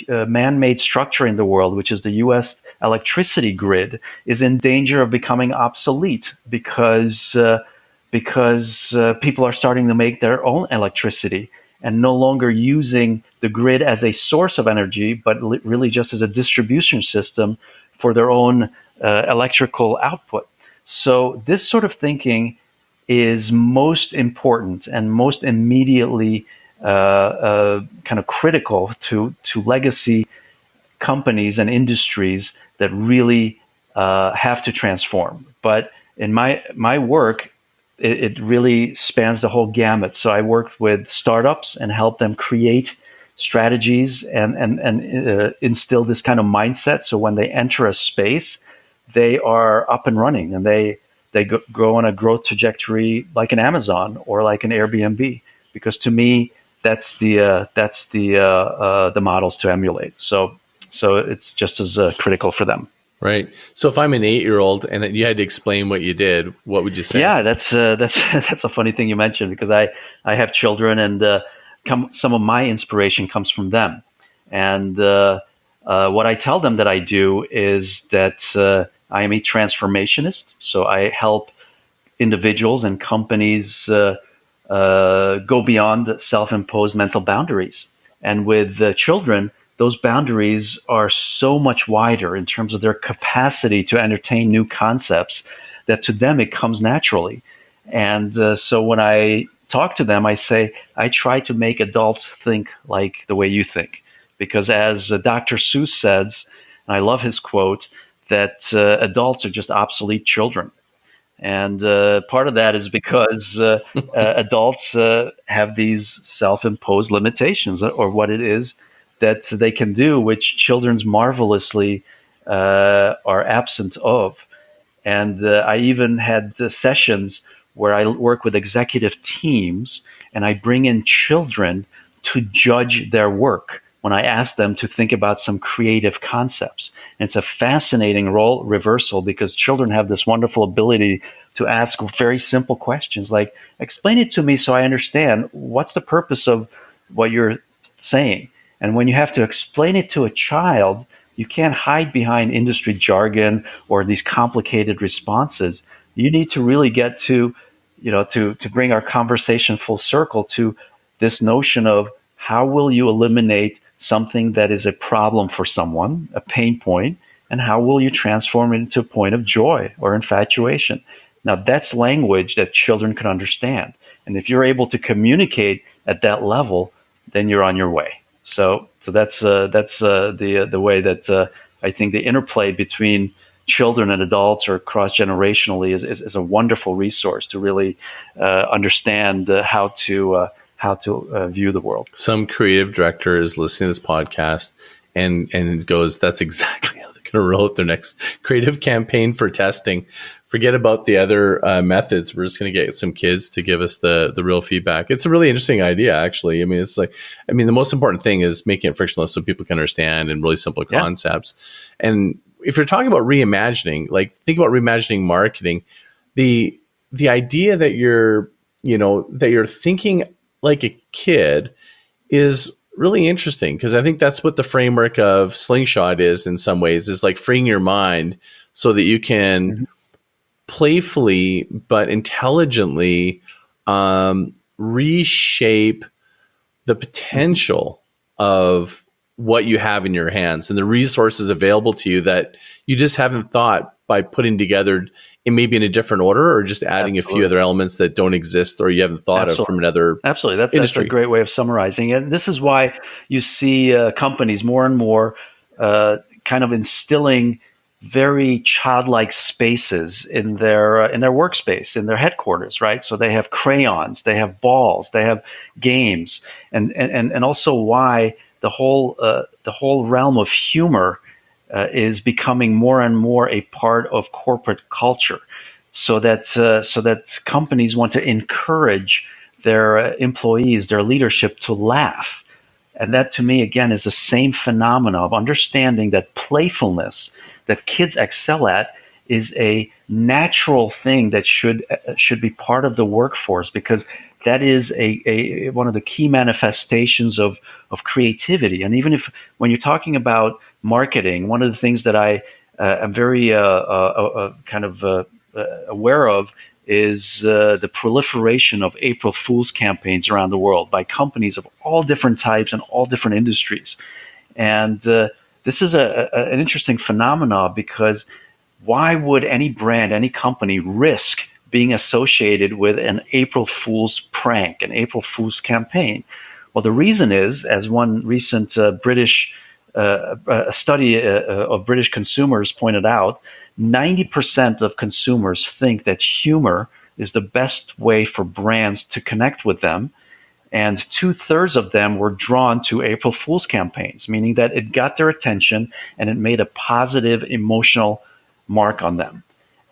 man-made structure in the world, which is the U.S. electricity grid, is in danger of becoming obsolete because people are starting to make their own electricity and no longer using the grid as a source of energy, but really just as a distribution system for their own electrical output. So this sort of thinking is most important and most immediately kind of critical to legacy companies and industries that really have to transform. But in my work, it really spans the whole gamut. So I worked with startups and helped them create strategies and instill this kind of mindset. So when they enter a space, they are up and running, and they go on a growth trajectory like an Amazon or like an Airbnb. Because to me, the models to emulate. So it's just as critical for them. Right. So if I'm an 8-year-old and you had to explain what you did, what would you say? Yeah, that's that's a funny thing you mentioned, because I have children, and some of my inspiration comes from them. And what I tell them that I do is that I am a transformationist. So I help individuals and companies go beyond self-imposed mental boundaries. And with children, those boundaries are so much wider in terms of their capacity to entertain new concepts, that to them it comes naturally. And so when I talk to them, I say, I try to make adults think like the way you think. Because as Dr. Seuss says, and I love his quote, that adults are just obsolete children. And part of that is because adults have these self-imposed limitations, or what it is that they can do, which children's marvelously are absent of. And I even had sessions where I work with executive teams, and I bring in children to judge their work when I ask them to think about some creative concepts. And it's a fascinating role reversal, because children have this wonderful ability to ask very simple questions like, explain it to me so I understand. What's the purpose of what you're saying? And when you have to explain it to a child, you can't hide behind industry jargon or these complicated responses. You need to really get to, to bring our conversation full circle to this notion of how will you eliminate something that is a problem for someone, a pain point, and how will you transform it into a point of joy or infatuation? Now, that's language that children can understand. And if you're able to communicate at that level, then you're on your way. So that's the way that I think the interplay between children and adults, or cross-generationally, is a wonderful resource to really understand how to view the world. Some creative director is listening to this podcast and goes, that's exactly how they're going to roll out their next creative campaign for testing. Forget about the other methods. We're just going to get some kids to give us the real feedback. It's a really interesting idea, actually. I mean, the most important thing is making it frictionless so people can understand, and really simple concepts. And if you're talking about reimagining, like, think about reimagining marketing, the idea that you're thinking like a kid is really interesting, because I think that's what the framework of Slingshot is in some ways, is like freeing your mind so that you can playfully but intelligently reshape the potential of what you have in your hands and the resources available to you that you just haven't thought by putting together, in maybe in a different order, or just adding a few other elements that don't exist or you haven't thought of from another Absolutely. That's a great way of summarizing it. This is why you see companies more and more kind of instilling very childlike spaces in their workspace, in their headquarters, right? So they have crayons, they have balls, they have games, and also why the whole realm of humor is becoming more and more a part of corporate culture, so that companies want to encourage their employees, their leadership, to laugh. And that, to me, again, is the same phenomena of understanding that playfulness that kids excel at is a natural thing that should be part of the workforce, because that is a one of the key manifestations of creativity. And even if, when you're talking about marketing, one of the things that I am very aware of is the proliferation of April Fool's campaigns around the world by companies of all different types and all different industries. And this is an interesting phenomenon, because why would any brand, any company risk being associated with an April Fool's prank, an April Fool's campaign? Well, the reason is, as one recent British study of British consumers pointed out, 90% of consumers think that humor is the best way for brands to connect with them. And 2/3 of them were drawn to April Fool's campaigns, meaning that it got their attention and it made a positive emotional mark on them.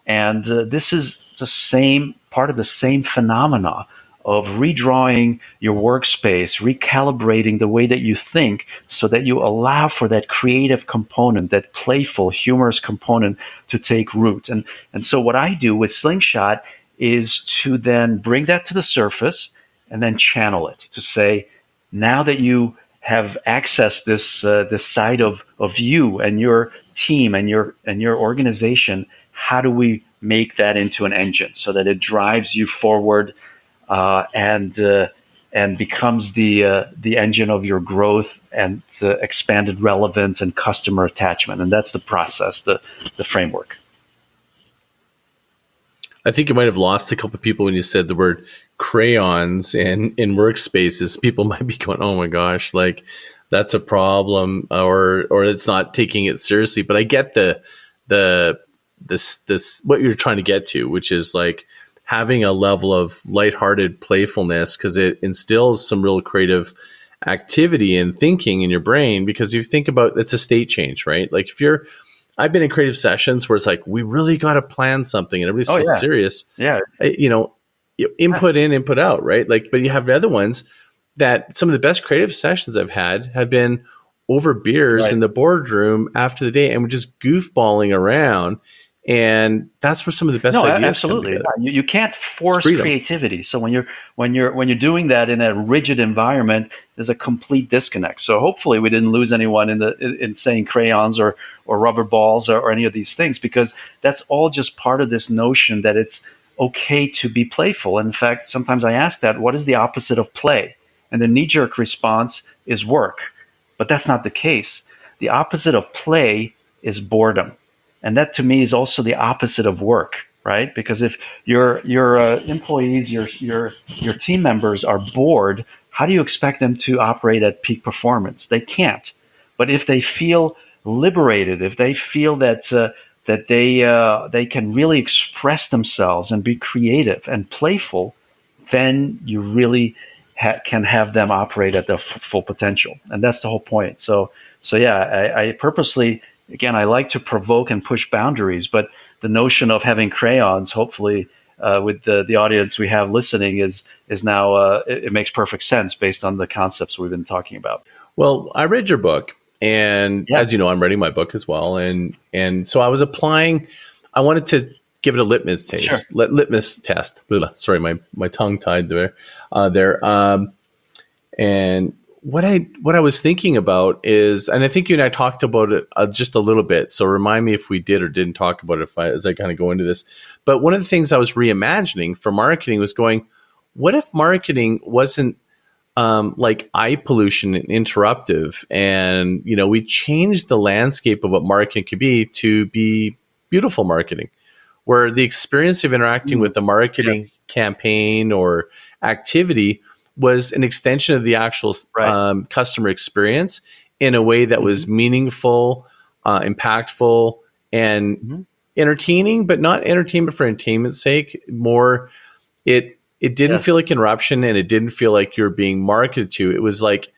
And this is the same part of the same phenomena of redrawing your workspace, recalibrating the way that you think so that you allow for that creative component, that playful, humorous component to take root. And so what I do with Slingshot is to then bring that to the surface and then channel it to say, now that you have accessed this side of you and your team and your organization, how do we make that into an engine so that it drives you forward and becomes the engine of your growth and the expanded relevance and customer attachment? And that's the process, the framework. I think you might have lost a couple of people when you said the word crayons and in workspaces. People might be going, "Oh my gosh, like that's a problem," or it's not taking it seriously. But I get this what you're trying to get to, which is like having a level of lighthearted playfulness, because it instills some real creative activity and thinking in your brain. Because you think about, it's a state change, right? Like I've been in creative sessions where it's like, we really got to plan something and everybody's so serious. Yeah. Input in, input out, right? Like, but you have other ones that some of the best creative sessions I've had have been over beers in the boardroom after the day, and we're just goofballing around. And that's where some of the best ideas absolutely. come together. You can't force creativity. So when you're doing that in a rigid environment, there's a complete disconnect. So hopefully we didn't lose anyone in saying crayons or rubber balls or any of these things, because that's all just part of this notion that it's okay to be playful. In fact, sometimes I ask that, what is the opposite of play? And the knee-jerk response is work. But that's not the case. The opposite of play is boredom. And that to me is also the opposite of work, right? Because if your employees, your team members are bored, how do you expect them to operate at peak performance? They can't. But if they feel liberated, if they feel that they can really express themselves and be creative and playful, then you really can have them operate at their full potential. And that's the whole point. So yeah, I purposely, again, I like to provoke and push boundaries, but the notion of having crayons, hopefully, with the audience we have listening, is now it makes perfect sense based on the concepts we've been talking about. Well, I read your book, and as you know, I'm writing my book as well, and so I was applying. I wanted to give it a litmus test. Sure. Litmus test. Sorry, my tongue tied there. And what I was thinking about is, and I think you and I talked about it just a little bit. So remind me if we did or didn't talk about it as I kind of go into this. But one of the things I was reimagining for marketing was going, what if marketing wasn't like eye pollution and interruptive, and we changed the landscape of what marketing could be to be beautiful marketing, where the experience of interacting with the marketing campaign or activity was an extension of the actual customer experience in a way that was meaningful, impactful, and entertaining, but not entertainment for entertainment's sake. More, it didn't feel like interruption, and it didn't feel like you're being marketed to. It was like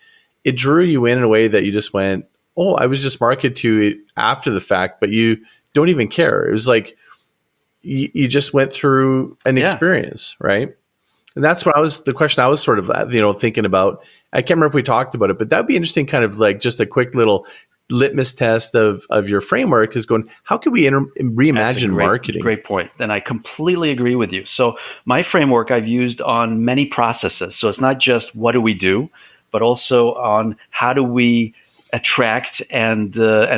it drew you in a way that you just went, "Oh, I was just marketed to it after the fact," but you don't even care. It was like you just went through an experience, right? And that's what the question I was sort of, thinking about. I can't remember if we talked about it, but that'd be interesting, kind of like just a quick little litmus test of your framework is going, how can we reimagine marketing? Great point. And I completely agree with you. So my framework I've used on many processes. So it's not just what do we do, but also on how do we attract and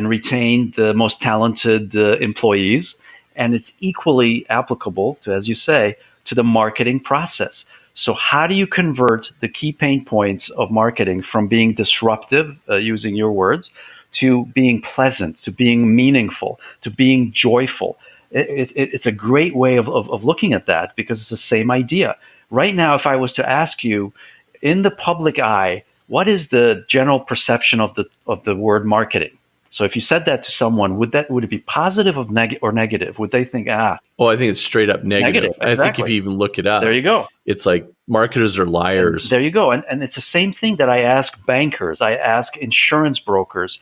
retain the most talented employees. And it's equally applicable to, as you say, to the marketing process. So how do you convert the key pain points of marketing from being disruptive, using your words, to being pleasant, to being meaningful, to being joyful? It's a great way of looking at that, because it's the same idea. Right now, if I was to ask you, in the public eye, what is the general perception of the word marketing? So if you said that to someone, would it be positive or negative? Would they think, Oh, I think it's straight up negative. Exactly. I think if you even look it up, there you go. It's like marketers are liars. And there you go. And it's the same thing that I ask bankers, I ask insurance brokers,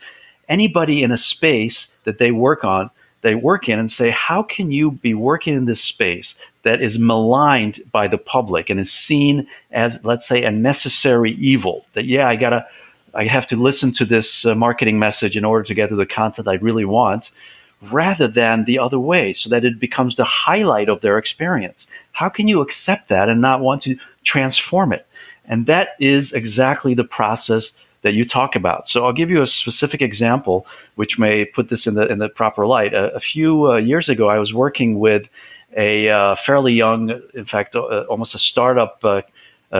anybody in a space that they work in, and say, how can you be working in this space that is maligned by the public and is seen as, let's say, a necessary evil. That, yeah, I have to listen to this marketing message in order to get to the content I really want, rather than the other way, so that it becomes the highlight of their experience. How can you accept that and not want to transform it? And that is exactly the process that you talk about. So I'll give you a specific example, which may put this in the proper light. A few years ago, I was working with a fairly young, in fact, almost a startup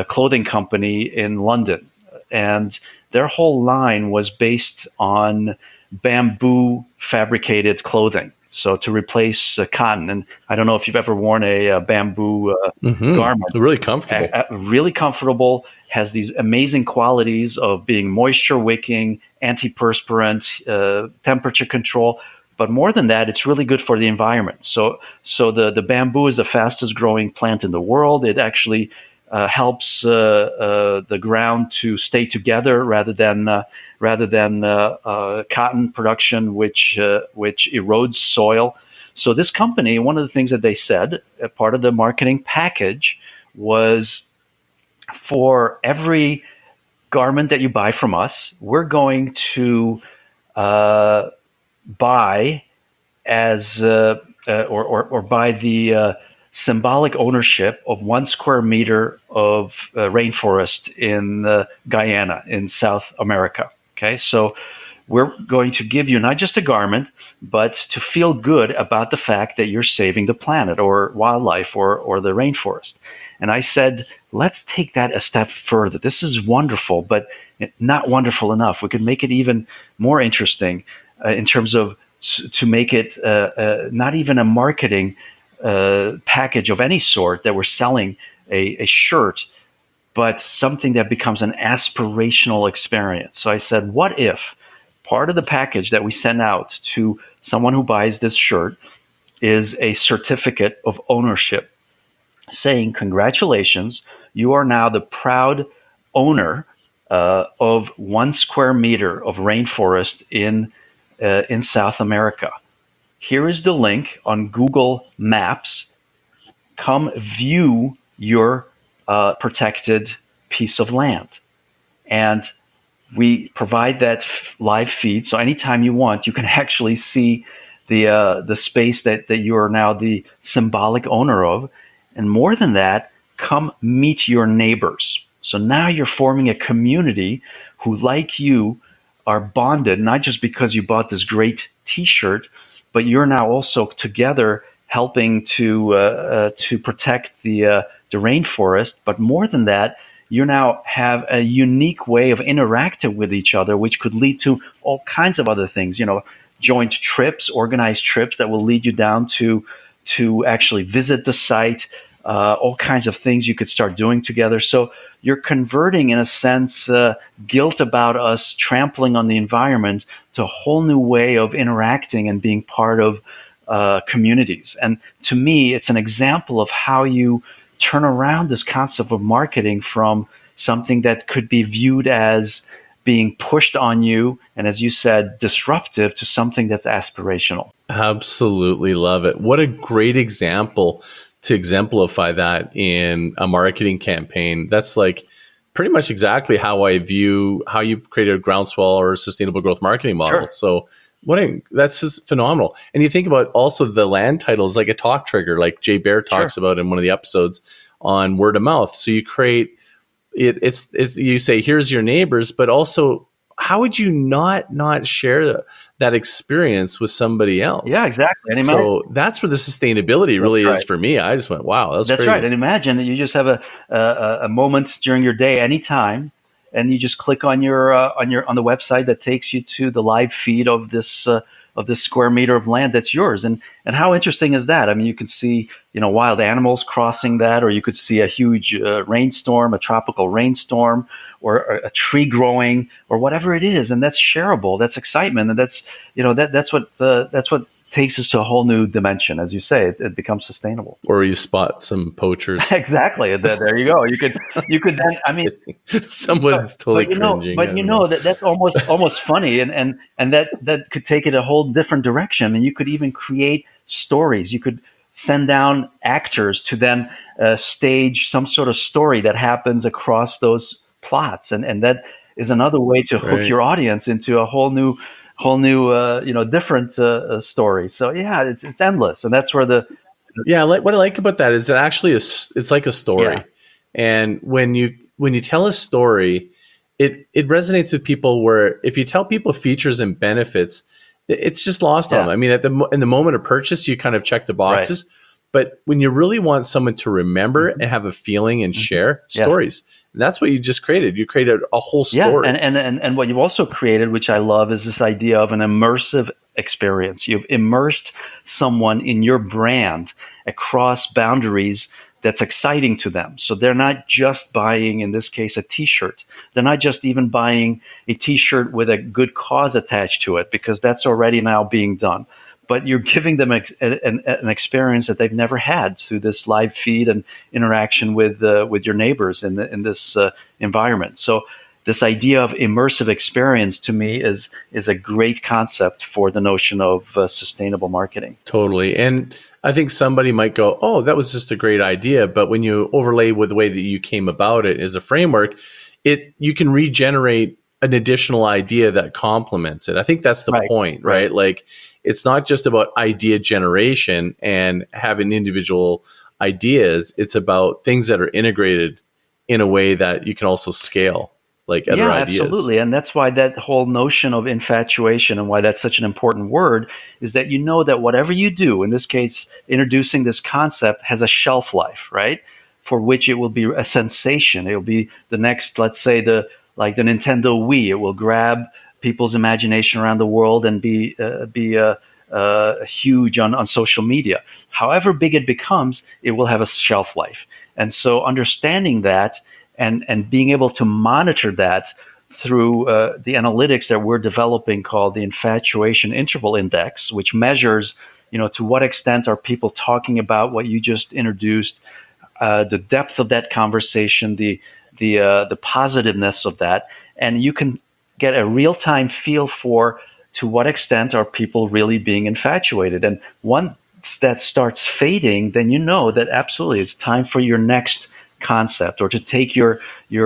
clothing company in London. And their whole line was based on bamboo fabricated clothing. So to replace cotton. And I don't know if you've ever worn a bamboo garment. Really comfortable. Really comfortable, has these amazing qualities of being moisture wicking, antiperspirant, temperature control. But more than that, it's really good for the environment. So the bamboo is the fastest growing plant in the world. It actually helps the ground to stay together rather than cotton production, which erodes soil. So this company, one of the things that they said, part of the marketing package, was for every garment that you buy from us, we're going to buy as or buy the symbolic ownership of 1 square meter of rainforest in Guyana in South America. Okay, so we're going to give you not just a garment, but to feel good about the fact that you're saving the planet or wildlife or the rainforest. And I said, let's take that a step further. This is wonderful, but not wonderful enough. We could make it even more interesting in terms of to make it not even a marketing package of any sort that we're selling a shirt, but something that becomes an aspirational experience. So I said, what if part of the package that we send out to someone who buys this shirt is a certificate of ownership saying, congratulations, you are now the proud owner of 1 square meter of rainforest in South America. Here is the link on Google Maps. Come view your protected piece of land. And we provide that live feed. So anytime you want, you can actually see the space that you are now the symbolic owner of. And more than that, come meet your neighbors. So now you're forming a community who, like you, are bonded, not just because you bought this great T-shirt, but you're now also together helping to protect the rainforest. But more than that, you now have a unique way of interacting with each other, which could lead to all kinds of other things. Joint trips, organized trips that will lead you down to actually visit the site. All kinds of things you could start doing together. So you're converting, in a sense, guilt about us trampling on the environment to a whole new way of interacting and being part of communities. And to me, it's an example of how you turn around this concept of marketing from something that could be viewed as being pushed on you and, as you said, disruptive, to something that's aspirational. Absolutely love it. What a great example to exemplify that in a marketing campaign. That's like pretty much exactly how I view how you create a groundswell or a sustainable growth marketing model. Sure. So that's just phenomenal. And you think about also the land title is like a talk trigger, like Jay Baer talks about in one of the episodes on word of mouth. So you create it's you say, here's your neighbors, but also how would you not share that experience with somebody else? Yeah, exactly. And so that's where the sustainability really is for me. I just went, wow, that's crazy. Right. And imagine that you just have a moment during your day, anytime, and you just click on on the website that takes you to the live feed of this square meter of land that's yours. And how interesting is that? I mean, you can see wild animals crossing that, or you could see a huge rainstorm, a tropical rainstorm, or a tree growing, or whatever it is, and that's shareable. That's excitement, and that's what takes us to a whole new dimension. As you say, it becomes sustainable. Or you spot some poachers. Exactly. There you go. You could then. I mean, someone's totally cringing. That's almost funny, and that could take it a whole different direction. And you could even create stories. You could send down actors to then stage some sort of story that happens across those plots, and that is another way to hook Right. your audience into a whole new different story. So yeah, it's endless, and that's where Yeah, what I like about that is it actually is, it's like a yeah, story. And when you tell a story, it resonates with people, where if you tell people features and benefits, it's just lost on them. yeah, I mean, in the moment of purchase, you kind of check the right. boxes, but when you really want someone to remember Hmm. and have a feeling and Hmm. share Yes. stories, and that's what you just created. You created a whole Yeah, story. and what you've also created, which I love, is this idea of an immersive experience. You've immersed someone in your brand across boundaries that's exciting to them. So they're not just buying, in this case, a T-shirt. They're not just even buying a T-shirt with a good cause attached to it, because that's already now being done. But you're giving them an experience that they've never had through this live feed and interaction with your neighbors in this environment. So this idea of immersive experience, to me, is a great concept for the notion of sustainable marketing. Totally. And I think somebody might go, oh, that was just a great idea. But when you overlay with the way that you came about it as a framework, you can regenerate an additional idea that complements it. I think that's the Right, point, right. right? Like, it's not just about idea generation and having individual ideas. It's about things that are integrated in a way that you can also scale, like other Yeah, ideas. absolutely. And that's why that whole notion of infatuation, and why that's such an important word, is that you know that whatever you do, in this case, introducing this concept, has a shelf life, right? For which it will be a sensation. It will be the next, let's say, the Nintendo Wii. It will grab people's imagination around the world and be huge on social media. However big it becomes, it will have a shelf life. And so understanding that, and being able to monitor that through the analytics that we're developing, called the infatuation interval index, which measures, to what extent are people talking about what you just introduced, the depth of that conversation, the positiveness of that, and you can get a real time feel for to what extent are people really being infatuated. And once that starts fading, then you know that absolutely it's time for your next concept, or to take your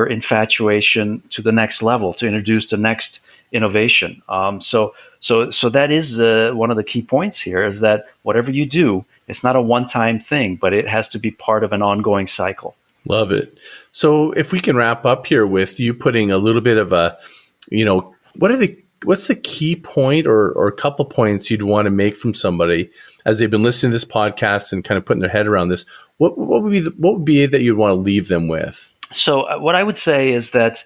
infatuation to the next level, to introduce the next innovation. So that is one of the key points here, is that whatever you do, it's not a one-time thing, but it has to be part of an ongoing cycle. Love it. So if we can wrap up here with you putting a little bit of a, what's the key point or a couple points you'd want to make from somebody as they've been listening to this podcast and kind of putting their head around this? What would be that you'd want to leave them with? So what I would say is that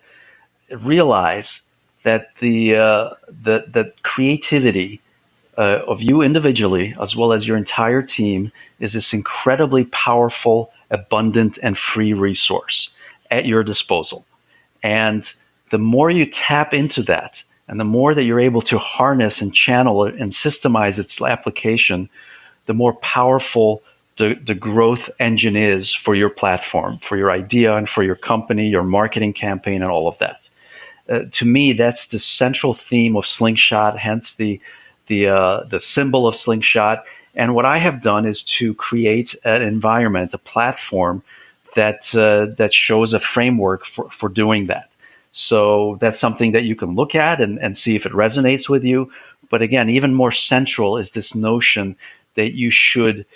realize that the creativity of you individually, as well as your entire team, is this incredibly powerful, abundant, and free resource at your disposal. And the more you tap into that, and the more that you're able to harness and channel it and systemize its application, the more powerful the growth engine is for your platform, for your idea, and for your company, your marketing campaign, and all of that. To me, that's the central theme of Slingshot, hence the symbol of Slingshot. And what I have done is to create an environment, a platform that shows a framework for doing that. So that's something that you can look at and see if it resonates with you. But again, even more central is this notion that you should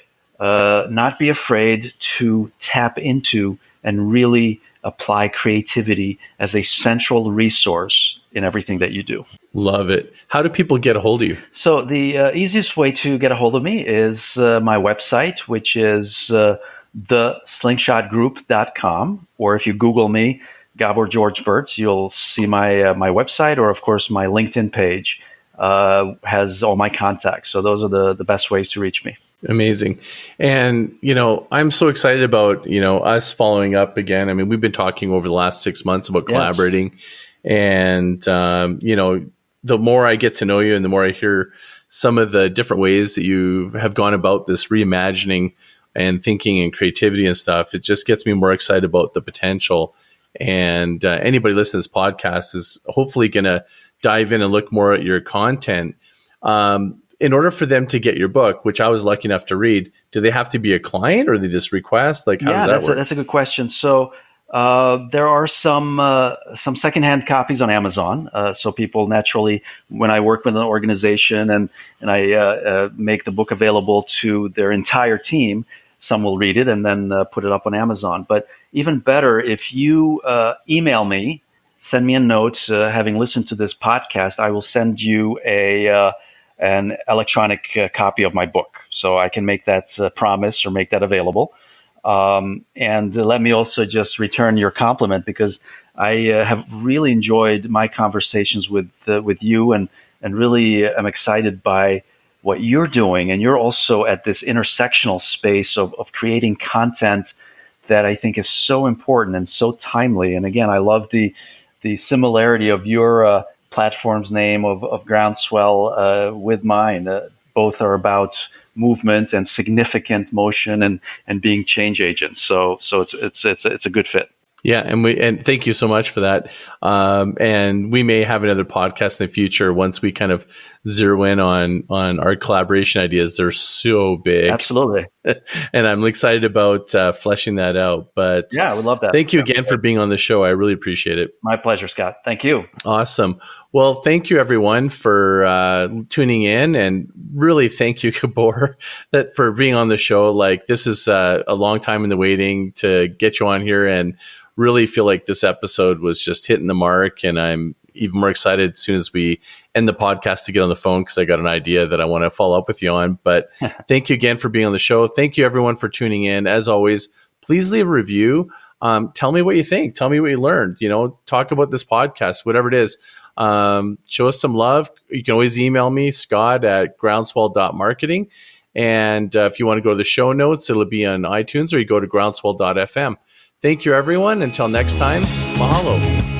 not be afraid to tap into and really apply creativity as a central resource in everything that you do. Love it. How do people get a hold of you? So the easiest way to get a hold of me is my website, which is theslingshotgroup.com. Or if you Google me, Gabor George Burt, you'll see my website, or of course my LinkedIn page has all my contacts. So those are the best ways to reach me. Amazing. And, I'm so excited about, us following up again. I mean, we've been talking over the last 6 months about collaborating. Yes. And, the more I get to know you and the more I hear some of the different ways that you have gone about this reimagining and thinking and creativity and stuff, it just gets me more excited about the potential. And anybody listening to this podcast is hopefully going to dive in and look more at your content. in order for them to get your book, which I was lucky enough to read, do they have to be a client, or they just request? Like, how does that work? That's a good question. So there are some secondhand copies on Amazon. So people naturally, when I work with an organization and I make the book available to their entire team, some will read it and then put it up on Amazon. But even better, if you email me, send me a note, having listened to this podcast, I will send you an electronic copy of my book. So I can make that promise or make that available. And let me also just return your compliment, because I have really enjoyed my conversations with you, and really am excited by what you're doing. And you're also at this intersectional space of creating content that I think is so important and so timely. And again, I love the similarity of your platform's name of Groundswell with mine. Both are about movement and significant motion and being change agents. So it's a good fit. Yeah, and thank you so much for that. And we may have another podcast in the future once we kind of zero in on our collaboration ideas. They're so big. Absolutely. And I'm excited about fleshing that out. But yeah, I would love that. Thank you again for being on the show. I really appreciate it. My pleasure, Scott. Thank you. Awesome. Well, thank you everyone for tuning in, and really thank you, Gabor, for being on the show. Like, this is a long time in the waiting to get you on here, and really feel like this episode was just hitting the mark. And I'm even more excited as soon as we end the podcast to get on the phone, because I got an idea that I want to follow up with you on. But thank you again for being on the show. Thank you everyone for tuning in. As always, please leave a review. Tell me what you think. Tell me what you learned. Talk about this podcast, whatever it is. Show us some love. You can always email me, scott@groundswell.marketing. And if you want to go to the show notes, it'll be on iTunes, or you go to groundswell.fm. Thank you, everyone. Until next time, mahalo.